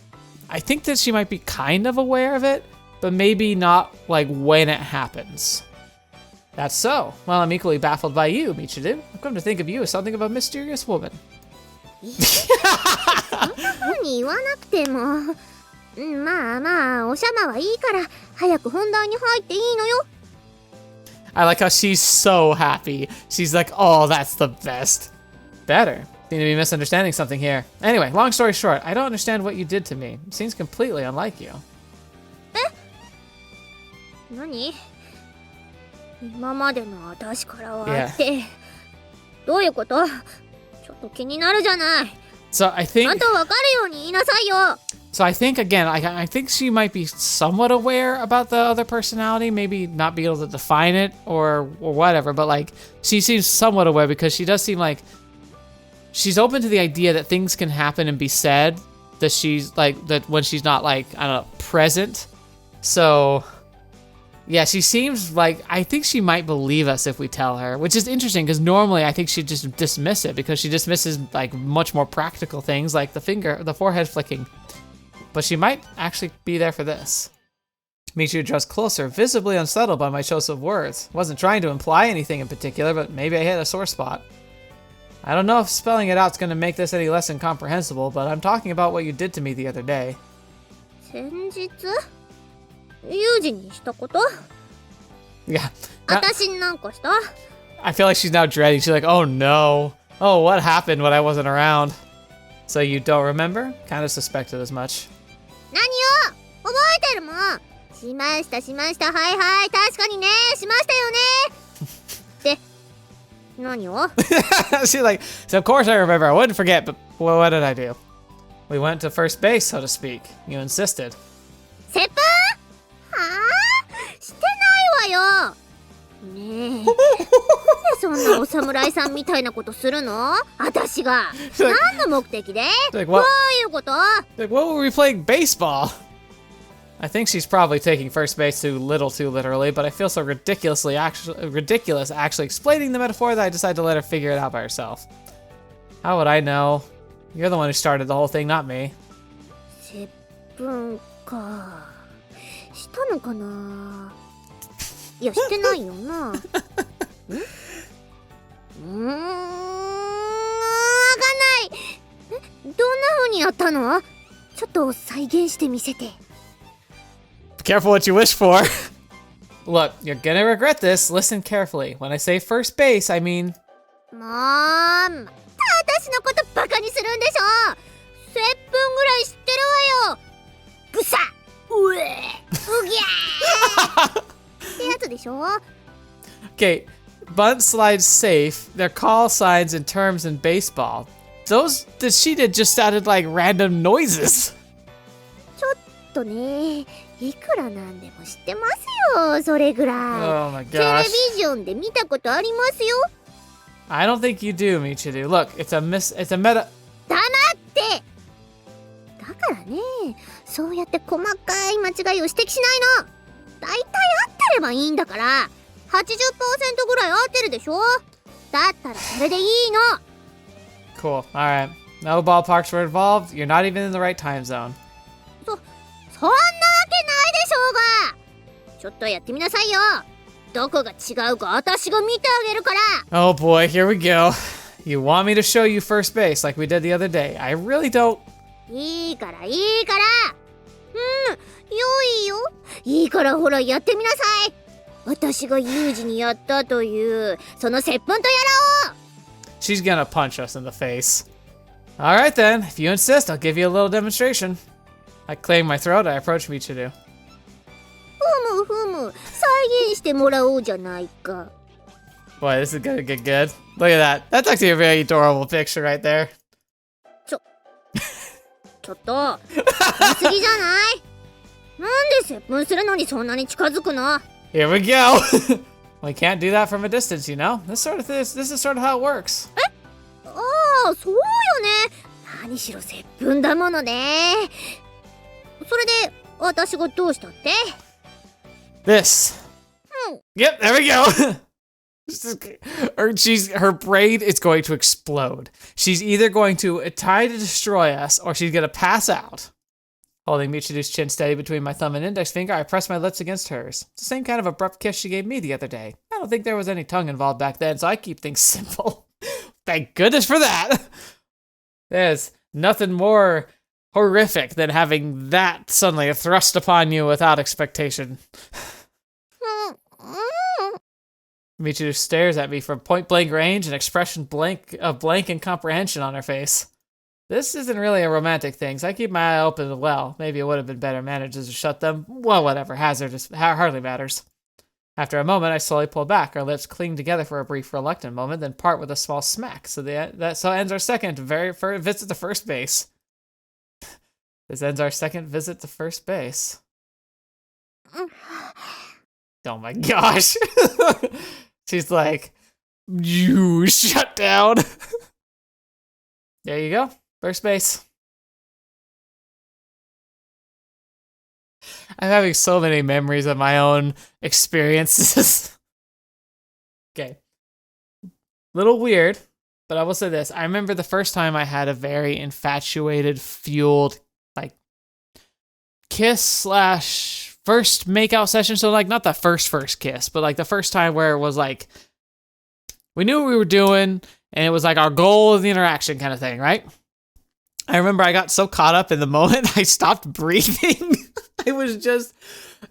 I think that she might be kind of aware of it, but maybe not, like, when it happens. That's so. Well, I'm equally baffled by you, Michiru. I've come to think of you as something of a mysterious woman. そんな風に言わなくてもまあまあおしゃまはいいから早く本題に入っていいのよ I like how she's so happy. She's like, oh, that's the best. Better. Seem to be misunderstanding something here. Anyway, long story short, I don't understand what you did to me. It seems completely unlike you. 何今までの私からはってどういうことちょっと気になるじゃない So I think... ちゃんとわかるように言いなさいよ So I think, again, I think she might be somewhat aware about the other personality, maybe not be able to define it or whatever, but, like, she seems somewhat aware because she does seem like she's open to the idea that things can happen and be said that she's, like, that when she's not, like, I don't know, present. So, yeah, she seems like, I think she might believe us if we tell her, which is interesting because normally I think she'd just dismiss it because she dismisses, like, much more practical things like the forehead flicking. But she might actually be there for this. Michiru draws closer, visibly unsettled by my choice of words. Wasn't trying to imply anything in particular, but maybe I hit a sore spot. I don't know if spelling it out's gonna make this any less incomprehensible, but I'm talking about what you did to me the other day. 先日ユージにしたこと Yeah. 私になんかした I feel like she's now dreading. She's like, oh no. Oh, what happened when I wasn't around? So you don't remember? Kind of suspected as much. 何よ覚えてるもんしましたはいはい確かにねしましたよねって何を She's like, so of course I remember. I wouldn't forget, but well, what did I do? We went to first base, so to speak. You insisted. セップはあしてないわよねえなんでそんなお侍さんみたいなことするの私が何の目的で Like, どう what? いうこと Like, what were we playing baseball? I think she's probably taking first base too literally, but I feel so ridiculous actually explaining the metaphor that I decided to let her figure it out by herself. How would I know? You're the one who started the whole thing, not me. 接吻かしたのかないやしてないよなわかんないどんな風にやったのちょっと再現してみせて Careful what you wish for. Look, you're gonna regret this. Listen carefully. When I say first base, I mean... もうまた私のことバカにするんでしょ接吻ぐらい知ってるわよぐさうえうぎゃーってやつでしょ Okay, bunt slides safe. They're call signs and terms in baseball. Those that she did just sounded like random noises. ちょっとねいくらなんでも知ってますよそれぐらい Oh my テレ gosh. ビジョンで見たことありますよ I don't think you do, Michiru. Look, it's a meta... 黙ってだからねそうやって細かい間違いを指摘しないのだいたい合ってればいいんだから 80% ぐらい合ってるでしょだったらそれでいいの Cool. Alright. No ballparks were involved. You're not even in the right time zone. そんなわけないでしょうがちょっとやってみなさいよどこが違うか私が見てあげるから Oh boy, here we go. You want me to show you first base like we did the other day. I really don't... いいからいよ。いいからほらやってみなさい。私がユージにやったというその接吻とやらを。 She's gonna punch us in the face. Alright then, if you insist, I'll give you a little demonstration. I clear my throat, I approach Michiru. ふむ再現してもらおうじゃないか。 Boy, this is gonna get good. Look at that. That's actually a very adorable picture right there. ちょっと見すぎじゃない？なんで接吻するのにそんなに近づくの？ Here we go. We can't do that from a distance, you know? This is sort of how it works. ああ、そうよね。何しろ接吻だものね。それで私がどうしたって？ This. Yep, there we go. Her brain is going to explode. She's either going to try to destroy us or she's gonna pass out. Holding Michiru's chin steady between my thumb and index finger, I pressed my lips against hers. It's the same kind of abrupt kiss she gave me the other day. I don't think there was any tongue involved back then, so I keep things simple. Thank goodness for that. There's nothing more horrific than having that suddenly thrust upon you without expectation. Michiru stares at me from point-blank range, an expression of blank incomprehension on her face. This isn't really a romantic thing, so I keep my eye open as well. Maybe it would have been better managed to shut them. Well, whatever, hardly matters. After a moment, I slowly pull back. Our lips cling together for a brief reluctant moment, then part with a small smack. So that ends our second visit to first base. This ends our second visit to first base. Oh my gosh. She's like, you shut down. There you go. First base. I'm having so many memories of my own experiences. Okay. Little weird, but I will say this. I remember the first time I had a very infatuated, fueled, like, kiss / first makeout session. So, like, not the first kiss, but, like, the first time where it was, like, we knew what we were doing, and it was, like, our goal of the interaction kind of thing, right? I remember I got so caught up in the moment, I stopped breathing. I was just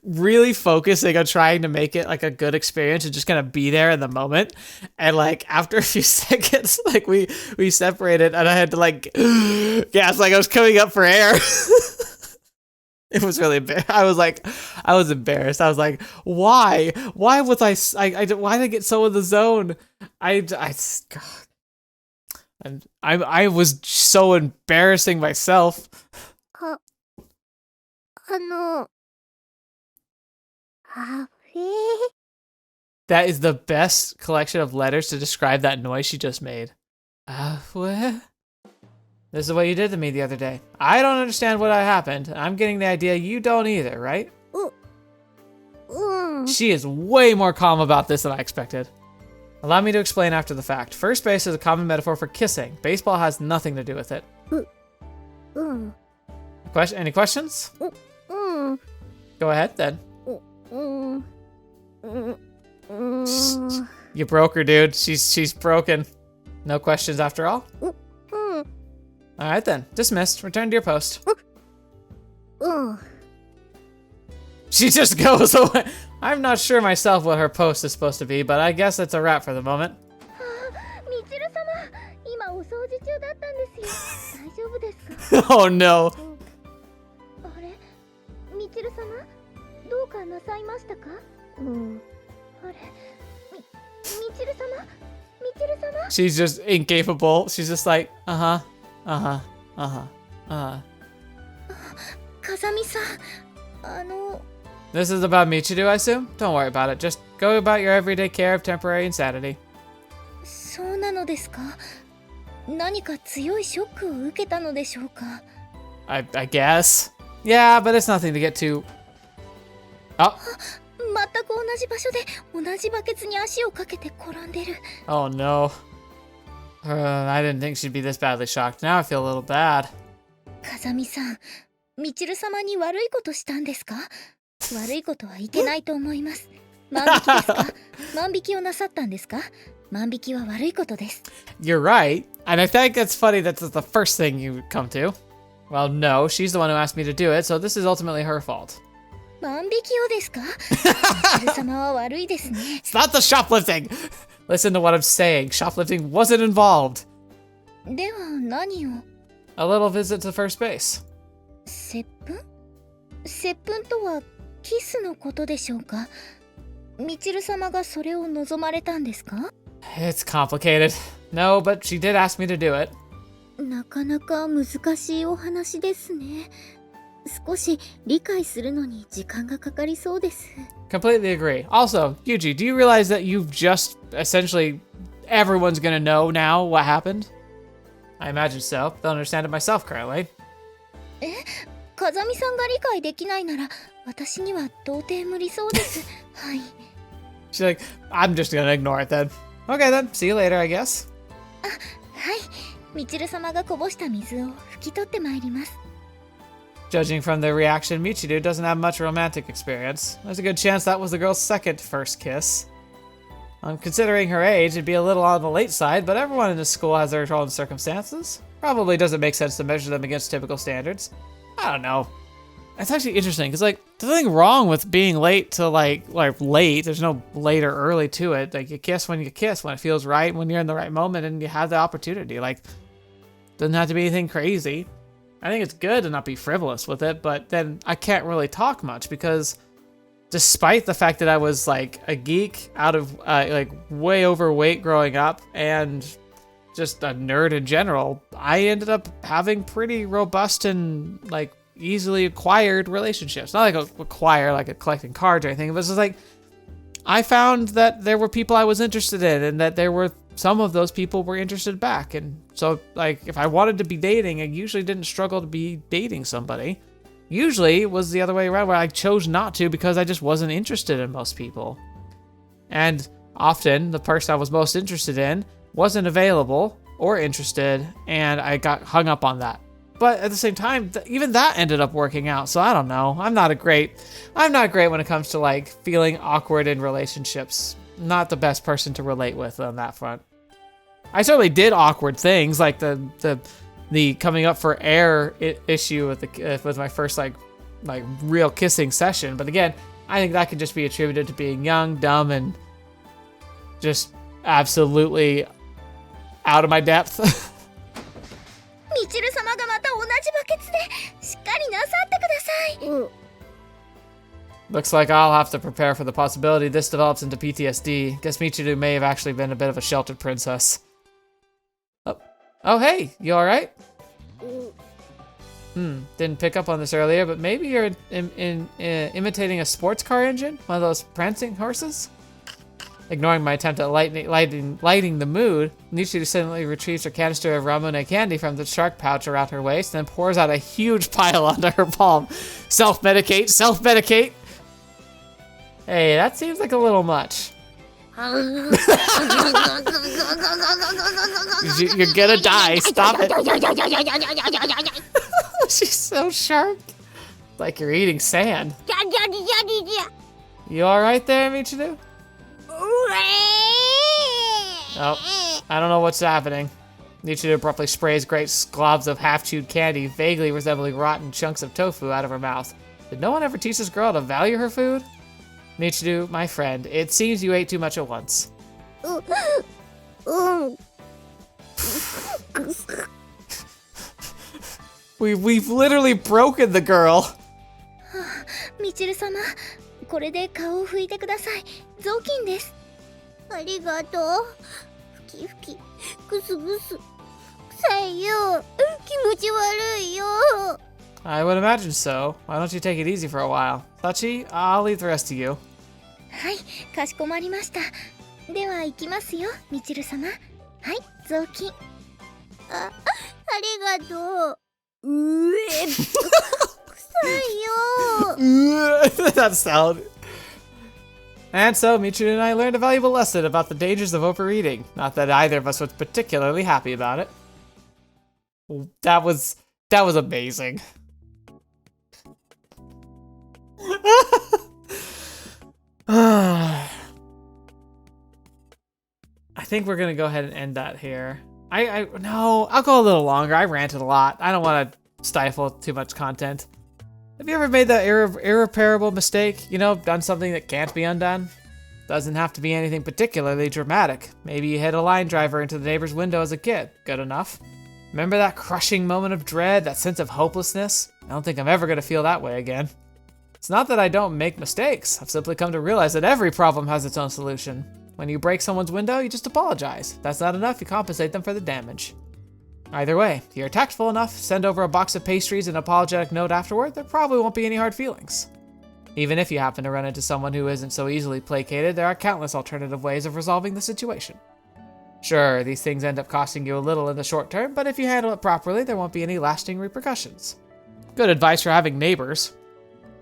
really focusing on trying to make it like a good experience and just kind of be there in the moment. And like after a few seconds, like we separated and I had to like gasp like I was coming up for air. It was really embarrassing. I was embarrassed. I was like, why? Why was why did I get so in the zone? God. And I was so embarrassing myself. That is the best collection of letters to describe that noise she just made. This is what you did to me the other day. I don't understand what happened. I'm getting the idea you don't either, right? She is way more calm about this than I expected. Allow me to explain after the fact. First base is a common metaphor for kissing. Baseball has nothing to do with it. Any questions? Go ahead, then. You broke her, dude. She's broken. No questions after all? Alright then. Dismissed. Return to your post. She just goes away. I'm not sure myself what her post is supposed to be, but I guess it's a wrap for the moment. Oh no. She's just incapable. She's just like, Kazami-san, This is about Michiru, I assume? Don't worry about it. Just go about your everyday care of temporary insanity. そうなのですか? 何か強いショックを受けたのでしょうか? I guess. Yeah, but it's nothing to get too... Oh. 全く同じ場所で同じバケツに足をかけて転んでる. Oh no. I didn't think she'd be this badly shocked. Now I feel a little bad. 風見さん、みちる様に悪いことしたんですか? 悪いことはいけないと思います。万引きですか? 万引きをなさったんですか? 万引きは悪いことです。 You're right. And I think it's funny that's the first thing you come to. Well, no, she's the one who asked me to do it, so this is ultimately her fault. 万引きをですか？ミチル様は悪いですね。It's not the shoplifting! Listen to what I'm saying. Shoplifting wasn't involved. では何を？ A little visit to first base. 接吻？接吻とはキスのことでしょうか？ミチル様がそれを望まれたんですか？ It's complicated. No, but she did ask me to do it. なかなか難しいお話ですね。少し理解するのに時間がかかりそうです。 Completely agree. Also, Yuji, do you realize that you've just essentially everyone's gonna know now what happened? I imagine so. Don't understand it myself currently. 風見さんが理解できないなら私には到底無理そうです。はい。 She's like, I'm just gonna ignore it then. Okay then, see you later, I guess. はい。ミチル様がこぼした水を拭き取ってまいります。 Judging from the reaction, Michiru doesn't have much romantic experience. There's a good chance that was the girl's second first kiss. Considering her age, it'd be a little on the late side, but everyone in this school has their own circumstances. Probably doesn't make sense to measure them against typical standards. I don't know. It's actually interesting, because, like, there's nothing wrong with being late to, like late. There's no late or early to it. Like, you kiss, when it feels right, when you're in the right moment, and you have the opportunity. Like, doesn't have to be anything crazy. I think it's good to not be frivolous with it, but then I can't really talk much because despite the fact that I was like a geek out of like way overweight growing up and just a nerd in general, I ended up having pretty robust and like easily acquired relationships. Not like acquire like a collecting cards or anything, but it's just like I found that there were people I was interested in and that there were some of those people were interested back. And so, like, if I wanted to be dating, I usually didn't struggle to be dating somebody. Usually it was the other way around where I chose not to because I just wasn't interested in most people. And often the person I was most interested in wasn't available or interested, and I got hung up on that. But at the same time, even that ended up working out. So I don't know. I'm not great when it comes to like feeling awkward in relationships. Not the best person to relate with on that front. I certainly did awkward things like the coming up for air issue with my first like real kissing session. But again, I think that could just be attributed to being young, dumb, and just absolutely out of my depth. ミチル様がまた同じバケツでしっかりなさってください。Looks like I'll have to prepare for the possibility this develops into PTSD. Guess Michiru may have actually been a bit of a sheltered princess. Oh hey, you alright? Didn't pick up on this earlier, but maybe you're imitating a sports car engine? One of those prancing horses? Ignoring my attempt at lighting the mood, Michiru suddenly retrieves her canister of Ramune candy from the shark pouch around her waist and then pours out a huge pile onto her palm. Self-medicate, self-medicate! Hey, that seems like a little much. You're gonna die, stop it. She's so sharp. Like you're eating sand. You alright there, Michiru? Oh, I don't know what's happening. Michiru abruptly sprays great globs of half-chewed candy, vaguely resembling rotten chunks of tofu, out of her mouth. Did no one ever teach this girl to value her food? Michiru, my friend, it seems you ate too much at once. We've literally broken the girl. ミチル様、これで顔を拭いてください。雑巾です。ありがとう。ふきふき、ぐすぐす。臭いよ。気持ち悪いよ。I would imagine so. Why don't you take it easy for a while? Tachi, I'll leave the rest to you. はい、かしこまりました。では行きますよ、ミチル様。はい、雑巾。ありがとう。臭いよ。That sound. And so, Michiru and I learned a valuable lesson about the dangers of overeating. Not that either of us was particularly happy about it. That was amazing. I think we're gonna go ahead and end that here. No, I'll go a little longer. I ranted a lot. I don't want to stifle too much content. Have you ever made the irreparable mistake? You know, done something that can't be undone? Doesn't have to be anything particularly dramatic. Maybe you hit a line driver into the neighbor's window as a kid. Good enough. Remember that crushing moment of dread, that sense of hopelessness? I don't think I'm ever going to feel that way again. It's not that I don't make mistakes. I've simply come to realize that every problem has its own solution. When you break someone's window, you just apologize. If that's not enough, you compensate them for the damage. Either way, if you're tactful enough, send over a box of pastries and an apologetic note afterward, there probably won't be any hard feelings. Even if you happen to run into someone who isn't so easily placated, there are countless alternative ways of resolving the situation. Sure, these things end up costing you a little in the short term, but if you handle it properly, there won't be any lasting repercussions. Good advice for having neighbors.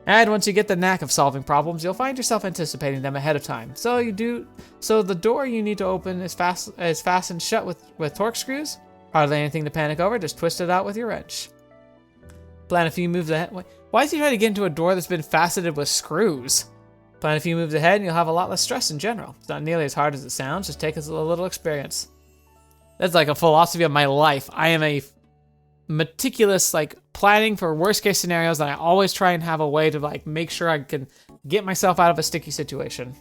And once you get the knack of solving problems, you'll find yourself anticipating them ahead of time. So the door you need to open is fastened shut with torque screws. Hardly anything to panic over, just twist it out with your wrench. Plan a few moves ahead. Why is he trying to get into a door that's been faceted with screws? Plan a few moves ahead and you'll have a lot less stress in general. It's not nearly as hard as it sounds, just take us a little experience. That's like a philosophy of my life. I am a meticulous, planning for worst case scenarios, and I always try and have a way to make sure I can get myself out of a sticky situation.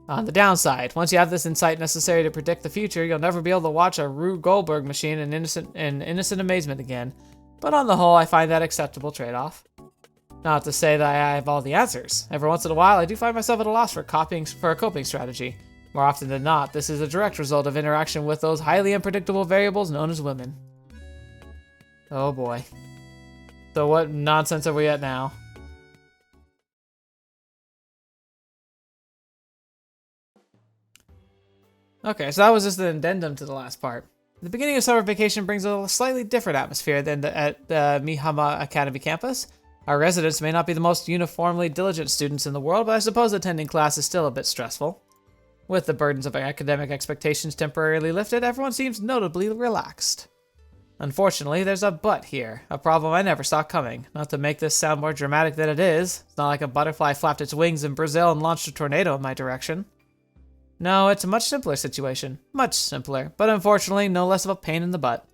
On the downside, once you have this insight necessary to predict the future, you'll never be able to watch a Rube Goldberg machine in innocent amazement again. But on the whole, I find that acceptable trade-off. Not to say that I have all the answers. Every once in a while, I do find myself at a loss for a coping strategy. More often than not, this is a direct result of interaction with those highly unpredictable variables known as women. Oh boy. So what nonsense are we at now? Okay, so that was just an addendum to the last part. The beginning of summer vacation brings a slightly different atmosphere than at the Mihama Academy campus. Our residents may not be the most uniformly diligent students in the world, but I suppose attending class is still a bit stressful. With the burdens of academic expectations temporarily lifted, everyone seems notably relaxed. Unfortunately, there's a but here, a problem I never saw coming. Not to make this sound more dramatic than it is, it's not like a butterfly flapped its wings in Brazil and launched a tornado in my direction. No, it's a much simpler situation. Much simpler, but unfortunately no less of a pain in the butt.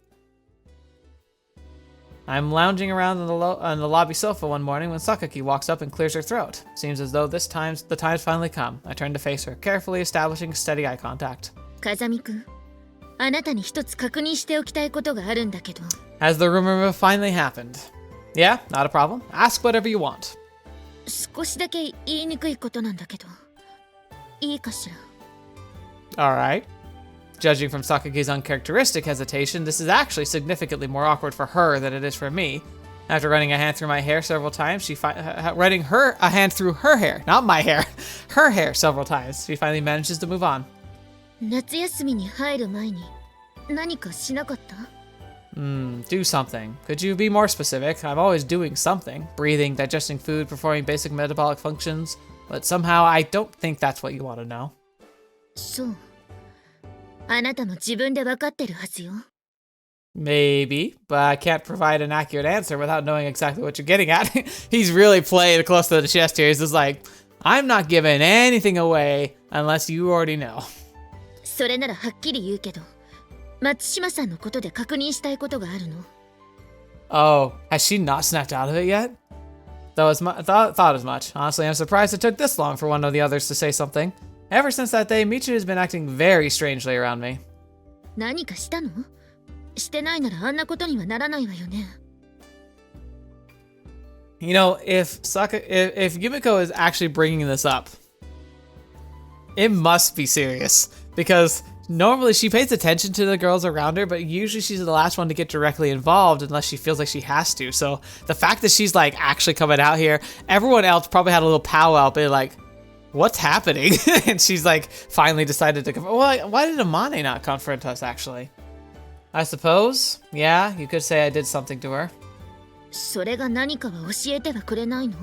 I'm lounging around on the lobby sofa one morning when Sakaki walks up and clears her throat. Seems as though the time's finally come. I turn to face her, carefully establishing steady eye contact. Kazami-kun, あなたに一つ確認しておきたいことがあるんだけど。 Has the rumor finally happened? Yeah, not a problem. Ask whatever you want. 少しだけ言いにくいことなんだけど。いいかしら。 Alright. Judging from Sakaki's uncharacteristic hesitation, this is actually significantly more awkward for her than it is for me. After running a hand through my hair several times, running a hand through her hair, not my hair, her hair several times, she finally manages to move on. 夏休みに入る前に何かしなかった？ Do something. Could you be more specific? I'm always doing something. Breathing, digesting food, performing basic metabolic functions. But somehow I don't think that's what you want to know. そう。あなたも自分で分かってるはずよ。 Maybe, but I can't provide an accurate answer without knowing exactly what you're getting at. He's really playing close to the chest here. He's just like, I'm not giving anything away unless you already know. それならはっきり言うけど、松島さんのことで確認したいことがあるの。 Oh, has she not snapped out of it yet? Thought as much. Honestly, I'm surprised it took this long for one of the others to say something. Ever since that day, Michiru has been acting very strangely around me. 何かしたの？してないならあんなことにはならないわよね。 You know, if Yumiko is actually bringing this up, it must be serious. Because normally she pays attention to the girls around her, but usually she's the last one to get directly involved unless she feels like she has to. So the fact that she's actually coming out here, everyone else probably had a little powwow, but what's happening? And she's finally decided to confront. Well, why did Amane not confront us actually? I suppose, yeah, you could say I did something to her. それが何かは教えてはくれないの？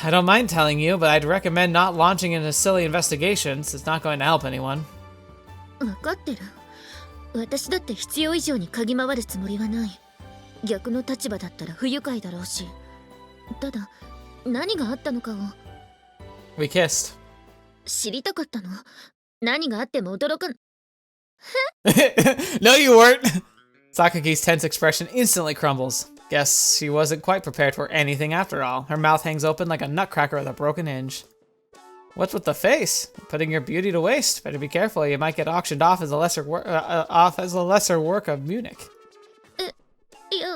I don't mind telling you, but I'd recommend not launching into silly investigations. It's not going to help anyone. 分かってる。私だって必要以上に嗅ぎ回るつもりはない。逆の立場だったら不愉快だろうし。ただ、何があったのかを。 We kissed. 知りたかったの。何があっても驚かん。 No, you weren't. Sakaki's tense expression instantly crumbles. Guess she wasn't quite prepared for anything after all. Her mouth hangs open like a nutcracker with a broken hinge. What's with the face? Putting your beauty to waste. Better be careful. You might get auctioned off as a lesser work of Munich. いや、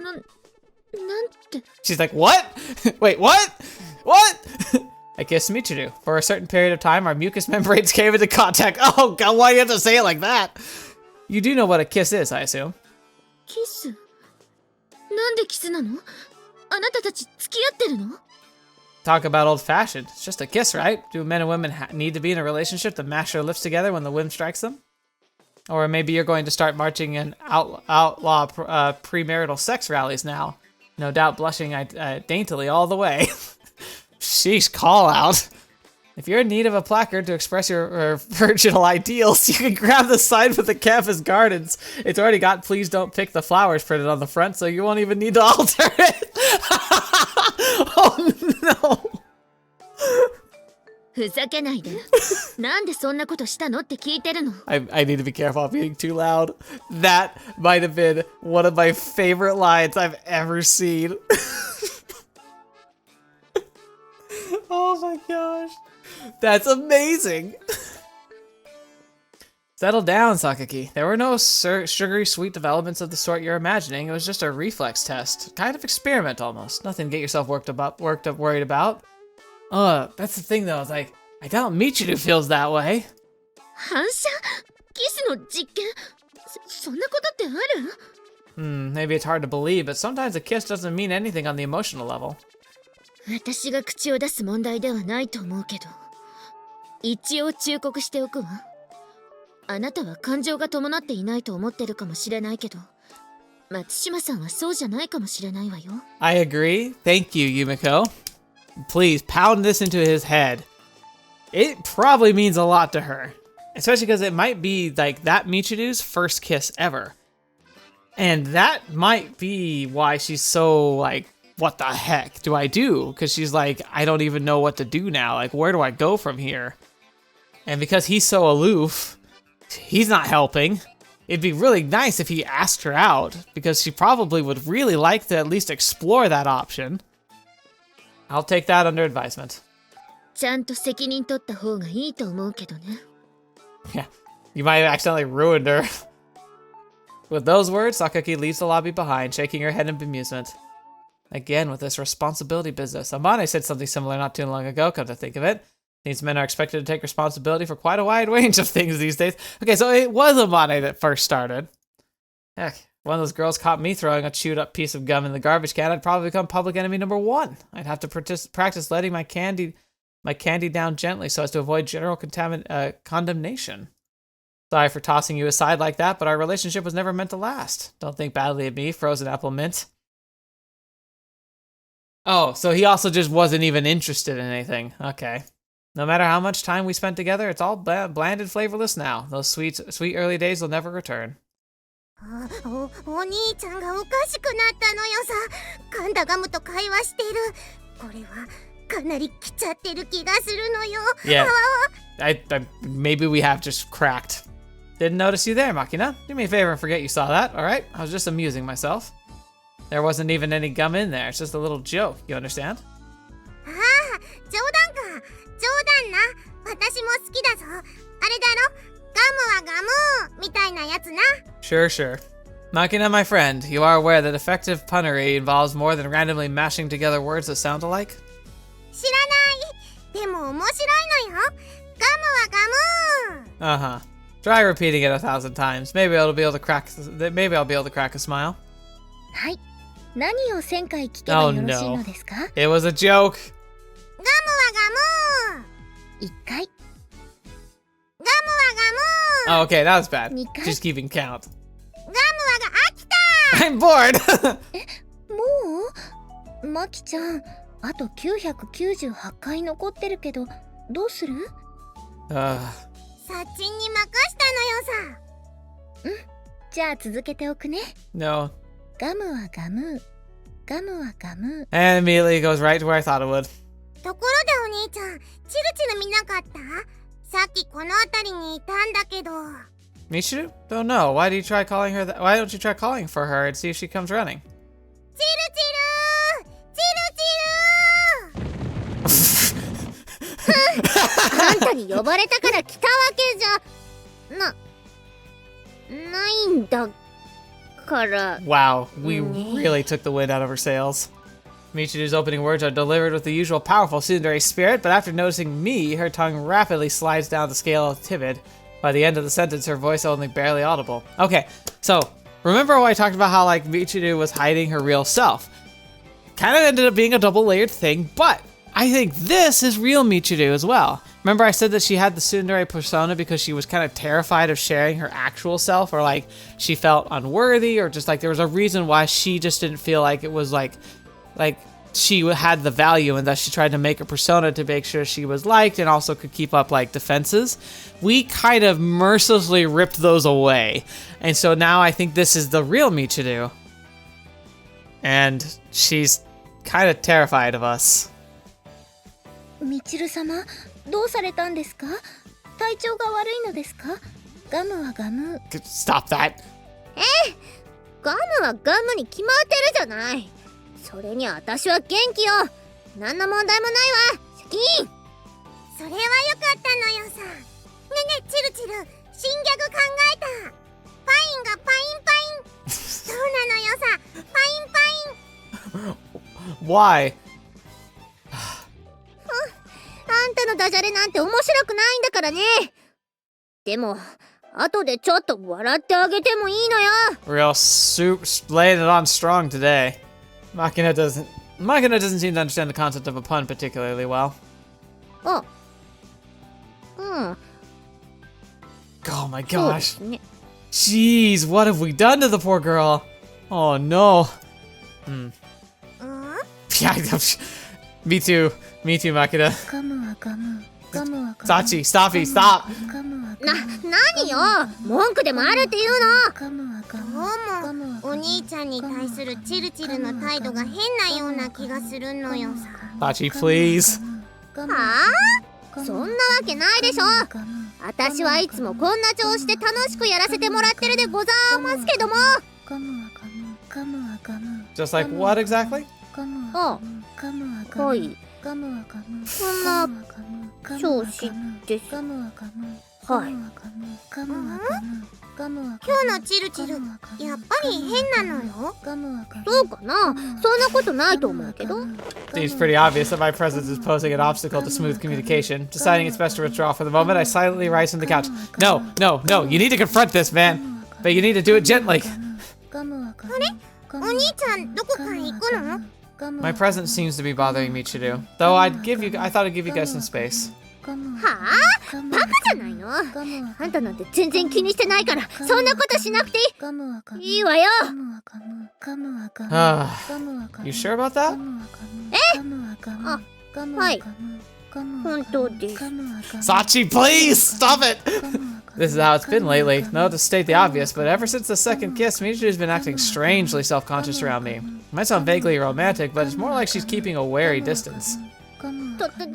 なんて。 She's like, what? Wait, what? What? I kissed Michiru. For a certain period of time, our mucous membranes came into contact. Oh god, why do you have to say it like that? You do know what a kiss is, I assume. キス？なんでキスなの？あなたたち付き合ってるの？ Talk about old-fashioned. It's just a kiss, right? Do men and women need to be in a relationship to mash their lips together when the wind strikes them? Or maybe you're going to start marching in outlaw premarital sex rallies now. No doubt blushing daintily all the way. Sheesh, call out. If you're in need of a placard to express your virginal ideals, you can grab the sign with the campus gardens. It's already got "Please don't pick the flowers" printed on the front, so you won't even need to alter it. Oh no. ふざけないで。なんでそんなことしたのって聞いてるの。I need to be careful of being too loud. That might have been one of my favorite lines I've ever seen. Oh my gosh. That's amazing. Settle down, Sakaki. There were no sugary sweet developments of the sort you're imagining. It was just a reflex test. Kind of experiment almost. Nothing to get yourself worried about. That's the thing though. It's like, I doubt Michiru feels that way. 反射？キスの実験？そんなことってある？ Maybe it's hard to believe, but sometimes a kiss doesn't mean anything on the emotional level. 私が口を出す問題ではないと思うけど、一応忠告しておくわ。あなたは感情が伴っていないと思ってるかもしれないけど、松島さんはそうじゃないかもしれないわよ。I agree. Thank you, Yumiko. Please pound this into his head. It probably means a lot to her. Especially because it might be like that Michiru's first kiss ever. And that might be why she's so like, what the heck do I do? Because she's like, I don't even know what to do now. Like, where do I go from here? And because he's so aloof, he's not helping. It'd be really nice if he asked her out, because she probably would really like to at least explore that option. I'll take that under advisement. ちゃんと責任取った方がいいと思うけどね。Yeah, you might have accidentally ruined her. With those words, Sakaki leaves the lobby behind, shaking her head in bemusement. Again, with this responsibility business. Amane said something similar not too long ago, come to think of it. These men are expected to take responsibility for quite a wide range of things these days. Okay, so it was Amane that first started. Heck, one of those girls caught me throwing a chewed up piece of gum in the garbage can, I'd probably become public enemy number 1. I'd have to practice letting my candy down gently so as to avoid general condemnation. Sorry for tossing you aside like that, but our relationship was never meant to last. Don't think badly of me, frozen apple mint. Oh, so he also just wasn't even interested in anything. Okay. No matter how much time we spent together, it's all bland and flavorless now. Those sweet early days will never return. お兄ちゃんがおかしくなったのよさ。噛んだガムと会話してる。これはかなり来ちゃってる気がするのよ。 Yeah, maybe we have just cracked. Didn't notice you there, Makina. Do me a favor and forget you saw that, alright? I was just amusing myself. There wasn't even any gum in there. It's just a little joke, you understand? ああ、冗談か。冗談な。私も好きだぞ。あれだろ？ガムはガムみたいなやつな。 Sure. Makina, my friend, you are aware that effective punnery involves more than randomly mashing together words that sound alike? 知らない。でも面白いのよ。ガムはガム。 Uh-huh. Try repeating it 1,000 times. Maybe I'll be able to crack a smile. はい。何を1000回聞けばよろしいのですか？ It was a joke. ガムはガム。1回。ガムはガム。 Oh, okay, that was bad. 2回。 Just keeping count. ガムは飽きた。 I'm bored. もう？マキちゃん、あと998回残ってるけど、どうする？サッチンに任したのよさ。じゃあ続けておくね。 No. ガムはガム。ガムはガム。 And immediately goes right to where I thought it would. ところでお兄ちゃん、チルチル見なかった？さっきこの辺りにいたんだけど。Michiru? Don't know. Why do you try calling her? Why don't you try calling for her and see if she comes running? チルチルチルチルあんたに呼ばれたから来たわけじゃないんだから。 Wow, we really took the wind out of her sails. Michiru's opening words are delivered with the usual powerful tsundere spirit, but after noticing me, her tongue rapidly slides down the scale of timid. By the end of the sentence, her voice only barely audible. Okay, so remember how I talked about how like Michiru was hiding her real self? Kind of ended up being a double-layered thing, but I think this is real Michiru as well. Remember I said that she had the tsundere persona because she was kind of terrified of sharing her actual self, or like she felt unworthy, or just like there was a reason why she just didn't feel like it was like she had the value, and thus she tried to make a persona to make sure she was liked and also could keep up like defenses. We kind of mercilessly ripped those away, and so now I think this is the real Michiru, and she's kind of terrified of us. みちる様、どうされたんですか？体調が悪いのですか？ガムはガム。Stop that. ガムはガムに決まってるじゃない。それに私は元気よ。何の問題もないわ。シャキーン。それはよかったのよさ。ねえねえチルチル、新ギャグ考えた。パインがパインパイン。そうなのよさ。パインパイン。 Why? あんたのダジャレなんて面白くないんだからね。でも後でちょっと笑ってあげてもいいのよ。 Real laying it on strong today. Machina doesn't seem to understand the concept of a pun particularly well. あ、うん。 Oh my そうで gosh. すね。 Jeez, what have we done to the poor girl? Oh no. Yeah, me too, Machina. ガムはガム。ガムはガム。 Sachi, Stoppy, stop. ガムはガム。何よ。文句でもあるっていうの。ガムはガム。ガムはガム。お兄ちゃんに対するチルチルの態度が変なような気がするのよさ。 Sachi, please. はあ？そんなわけないでしょ。私はいつもこんな調子で楽しくやらせてもらってるでございますけども。ガムはガム。ガムはガム。 Just like what exactly? ガムはガム。ガムはガム。はい。ガムはガム。そんな調子です。ガムはガム。はい。ガムはガム。ガムは今日のチルチル、やっぱり変なのよ。ガムはガム。そうかな。そんなことないと思うけど。 Seems pretty obvious that my presence is posing an obstacle to smooth communication. Deciding it's best to withdraw for the moment, I silently rise from the couch. No, no, no, you need to confront this, man. But you need to do it gently. ガムはガム。お兄ちゃんどこか行くの？ My presence seems to be bothering Michiru, though I thought I'd give you guys some space. はあ？バカじゃないの？あんたなんて全然気にしてないから、そんなことしなくていい。いいわよ。 You sure about that? あ、はい。本当です。 Sachi, please stop it! This is how it's been lately. No, to state the obvious, but ever since the second kiss, Michiru's been acting strangely self-conscious around me. It might sound vaguely romantic, but it's more like she's keeping a wary distance. とにかくう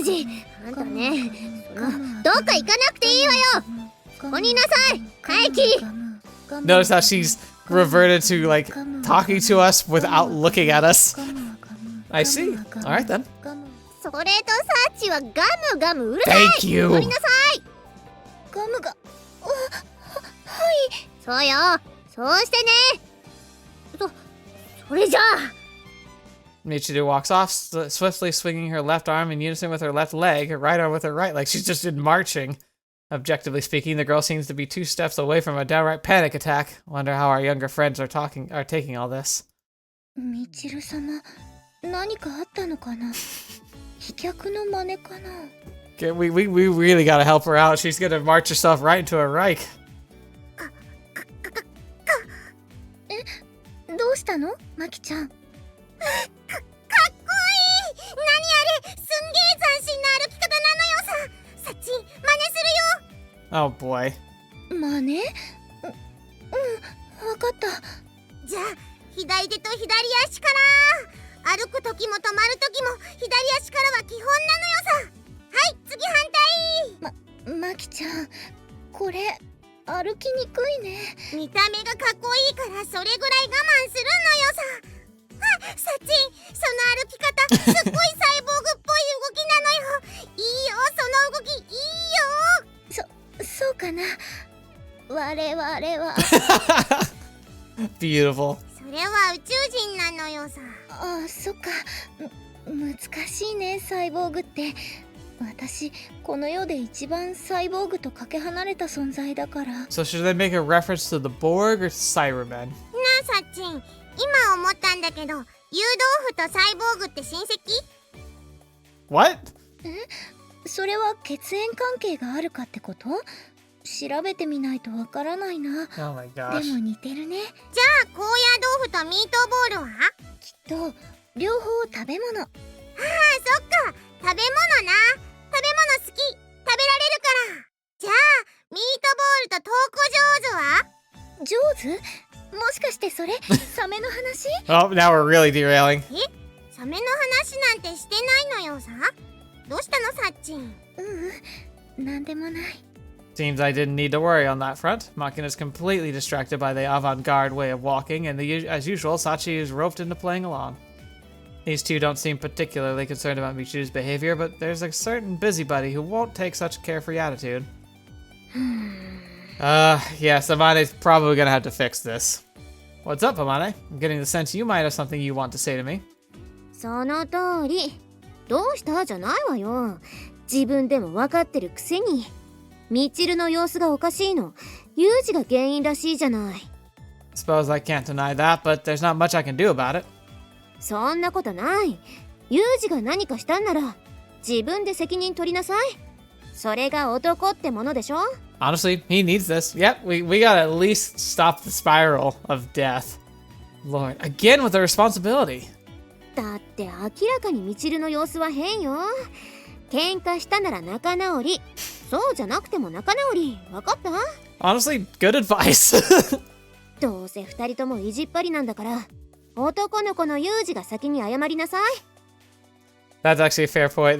じ、あんたね、どっか行かなくていいわよ。ここにいなさい、怪奇。 Notice how she's reverted to like talking to us without looking at us. I see. All right then. それとサッチはガムガムうるさい。 Thank you. ここになさい。ガムが。はい。そうよ。そうしてね。それじゃあ。 Michiru walks off, swiftly swinging her left arm in unison with her left leg, her right arm with her right leg. She's just been marching. Objectively speaking, the girl seems to be 2 steps away from a downright panic attack. Wonder how our younger friends are taking all this. みちる様、何かあったのかな？飛脚の真似かな？ Okay, we really gotta help her out. She's gonna march herself right into a Reich. どうしたの？マキちゃん。かっこいい。何あれ、すんげえ斬新な歩き方なのよさ。サッチ、真似するよ。 Oh boy. 真似？わかった。じゃあ、左手と左足から。歩く時も止まる時も左足からは基本なのよさ。はい、次反対。マキちゃん、これ歩きにくいね。見た目がかっこいいからそれぐらい我慢するのよさ。あ、サチン、その歩き方すっごいサイボーグっぽい動きなのよ。いいよ、その動きいいよ。そうかな。我々はBeautiful. それは宇宙人なのよさ。あ、そっか。難しいね、サイボーグって。私この世で一番サイボーグとかけ離れた存在だから。 So should they make a reference to the Borg or Cybermen? なあサチン、今思ったんだけど、湯豆腐とサイボーグって親戚？ What? それは血縁関係があるかってこと？調べてみないとわからないな。 Oh my で gosh. も似てるね。じゃあ高野豆腐とミートボールは？きっと両方食べ物。ああ、そっか、食べ物な。食べ物好き、食べられるから。じゃあミートボールとトーク上手は？上手？もしかしてそれサメの話？ Oh, now we're really derailing. サメの話なんてしてないのよさ。どうしたのサッチン？なんでもない。 Seems I didn't need to worry on that front. Makina's completely distracted by the avant-garde way of walking, and as usual, Sachi is roped into playing along. These two don't seem particularly concerned about Michiru's behavior, but there's a certain busybody who won't take such a carefree attitude. Yes, Amane's probably gonna have to fix this. What's up, Amane? I'm getting the sense you might have something you want to say to me. その通り。どうしたじゃないわよ。自分でも分かってるくせに。ミチルの様子がおかしいの。ユージが原因らしいじゃない。 Suppose I can't deny that, but there's not much I can do about it. そんなことない。ユージが何かしたんなら自分で責任取りなさい。それが男ってものでしょ。 Honestly, he needs this. Yep, we gotta at least stop the spiral of death. Lord, again with the responsibility. だって明らかにミチルの様子は変よ。喧嘩したなら仲直り。そうじゃなくても仲直り。わかった？ Honestly, good advice. どうせ二人とも意地っ張りなんだから、男の子のユージが先に謝りなさい。 That's actually a fair point.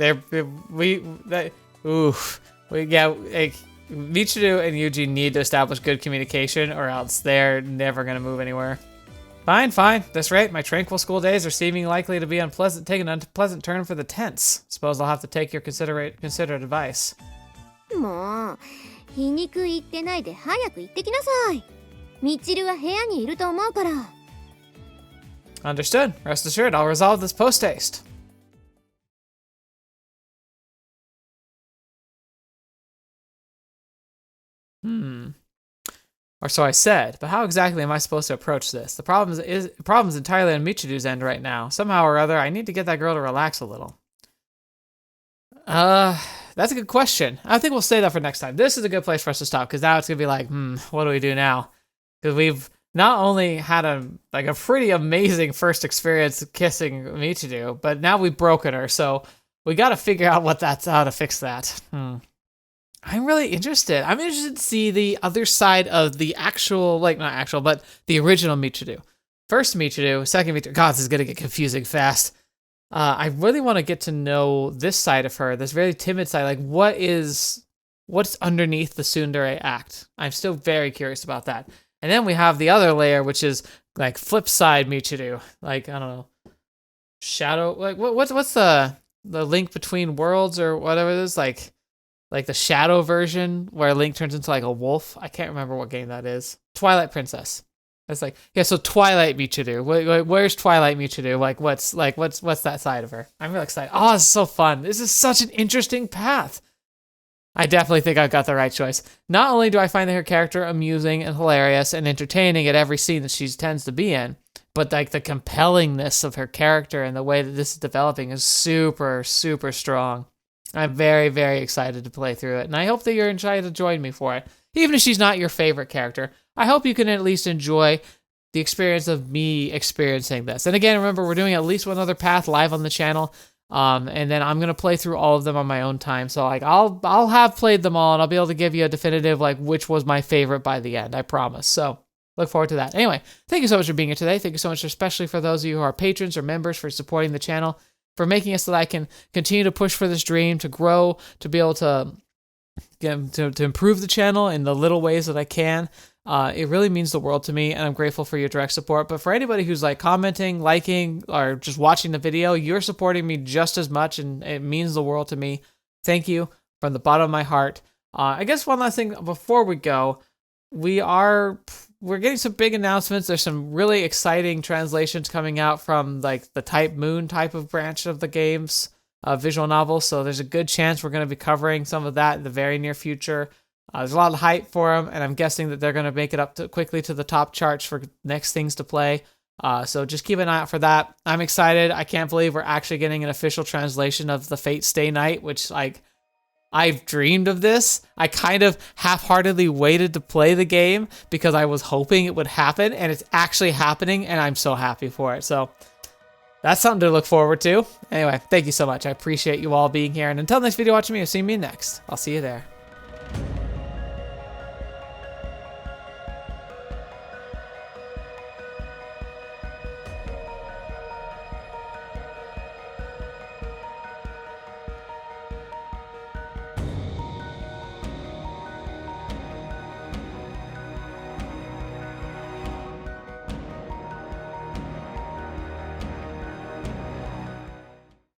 Michiru and Yuji need to establish good communication, or else they're never gonna move anywhere. Fine. At this rate, my tranquil school days are seeming likely to be take an unpleasant turn for the tense. Suppose I'll have to take your considerate advice. もう皮肉言ってないで早く行ってきなさい。ミチルは部屋にいると思うから。 Understood. Rest assured, I'll resolve this post-haste. Or so I said, but how exactly am I supposed to approach this? The problem is entirely on Michiru's end right now. Somehow or other, I need to get that girl to relax a little. That's a good question. I think we'll save that for next time. This is a good place for us to stop, because now it's gonna be like, what do we do now? Because we've not only had a pretty amazing first experience kissing Michiru, but now we've broken her, so we gotta figure out how to fix that. I'm really interested. I'm interested to see the other side of the but the original Michiru. First Michiru, second Michiru. God, this is gonna get confusing fast. I really want to get to know this side of her, this very timid side. Like, what's underneath the tsundere act? I'm still very curious about that. And then we have the other layer, which is like flip side Michiru. Like, I don't know, shadow. Like, what's the link between worlds or whatever it is? Like the shadow version where Link turns into like a wolf. I can't remember what game that is. Twilight Princess. It's like, yeah, so Twilight Michiru. Where's Twilight Michiru? What's that side of her? I'm really excited. Oh, this is so fun. This is such an interesting path. I definitely think I've got the right choice. Not only do I find her character amusing and hilarious and entertaining at every scene that she tends to be in, but like the compellingness of her character and the way that this is developing is super, super strong. I'm very, very excited to play through it, and I hope that you're excited to join me for it. Even if she's not your favorite character, I hope you can at least enjoy the experience of me experiencing this. And again, remember, we're doing at least one other path live on the channel, and then I'm gonna play through all of them on my own time. So like, I'll have played them all, and I'll be able to give you a definitive like which was my favorite by the end. I promise. So look forward to that. Anyway, thank you so much for being here today. Thank you so much, especially for those of you who are patrons or members, for supporting the channel, for making it so that I can continue to push for this dream, to grow, to be able to to improve the channel in the little ways that I can. It really means the world to me, and I'm grateful for your direct support. But for anybody who's like commenting, liking, or just watching the video, you're supporting me just as much, and it means the world to me. Thank you from the bottom of my heart. I guess one last thing before we go, we're getting some big announcements. There's some really exciting translations coming out from like the Type Moon type of branch of the game's visual novel. So there's a good chance we're going to be covering some of that in the very near future. There's a lot of hype for them, and I'm guessing that they're going to make it up quickly to the top charts for next things to play. So just keep an eye out for that. I'm excited. I can't believe we're actually getting an official translation of the Fate Stay Night, which like I've dreamed of this. I kind of half-heartedly waited to play the game because I was hoping it would happen, and it's actually happening, and I'm so happy for it. So that's something to look forward to. Anyway, thank you so much. I appreciate you all being here, and until next video watching me, you'll see me next. I'll see you there.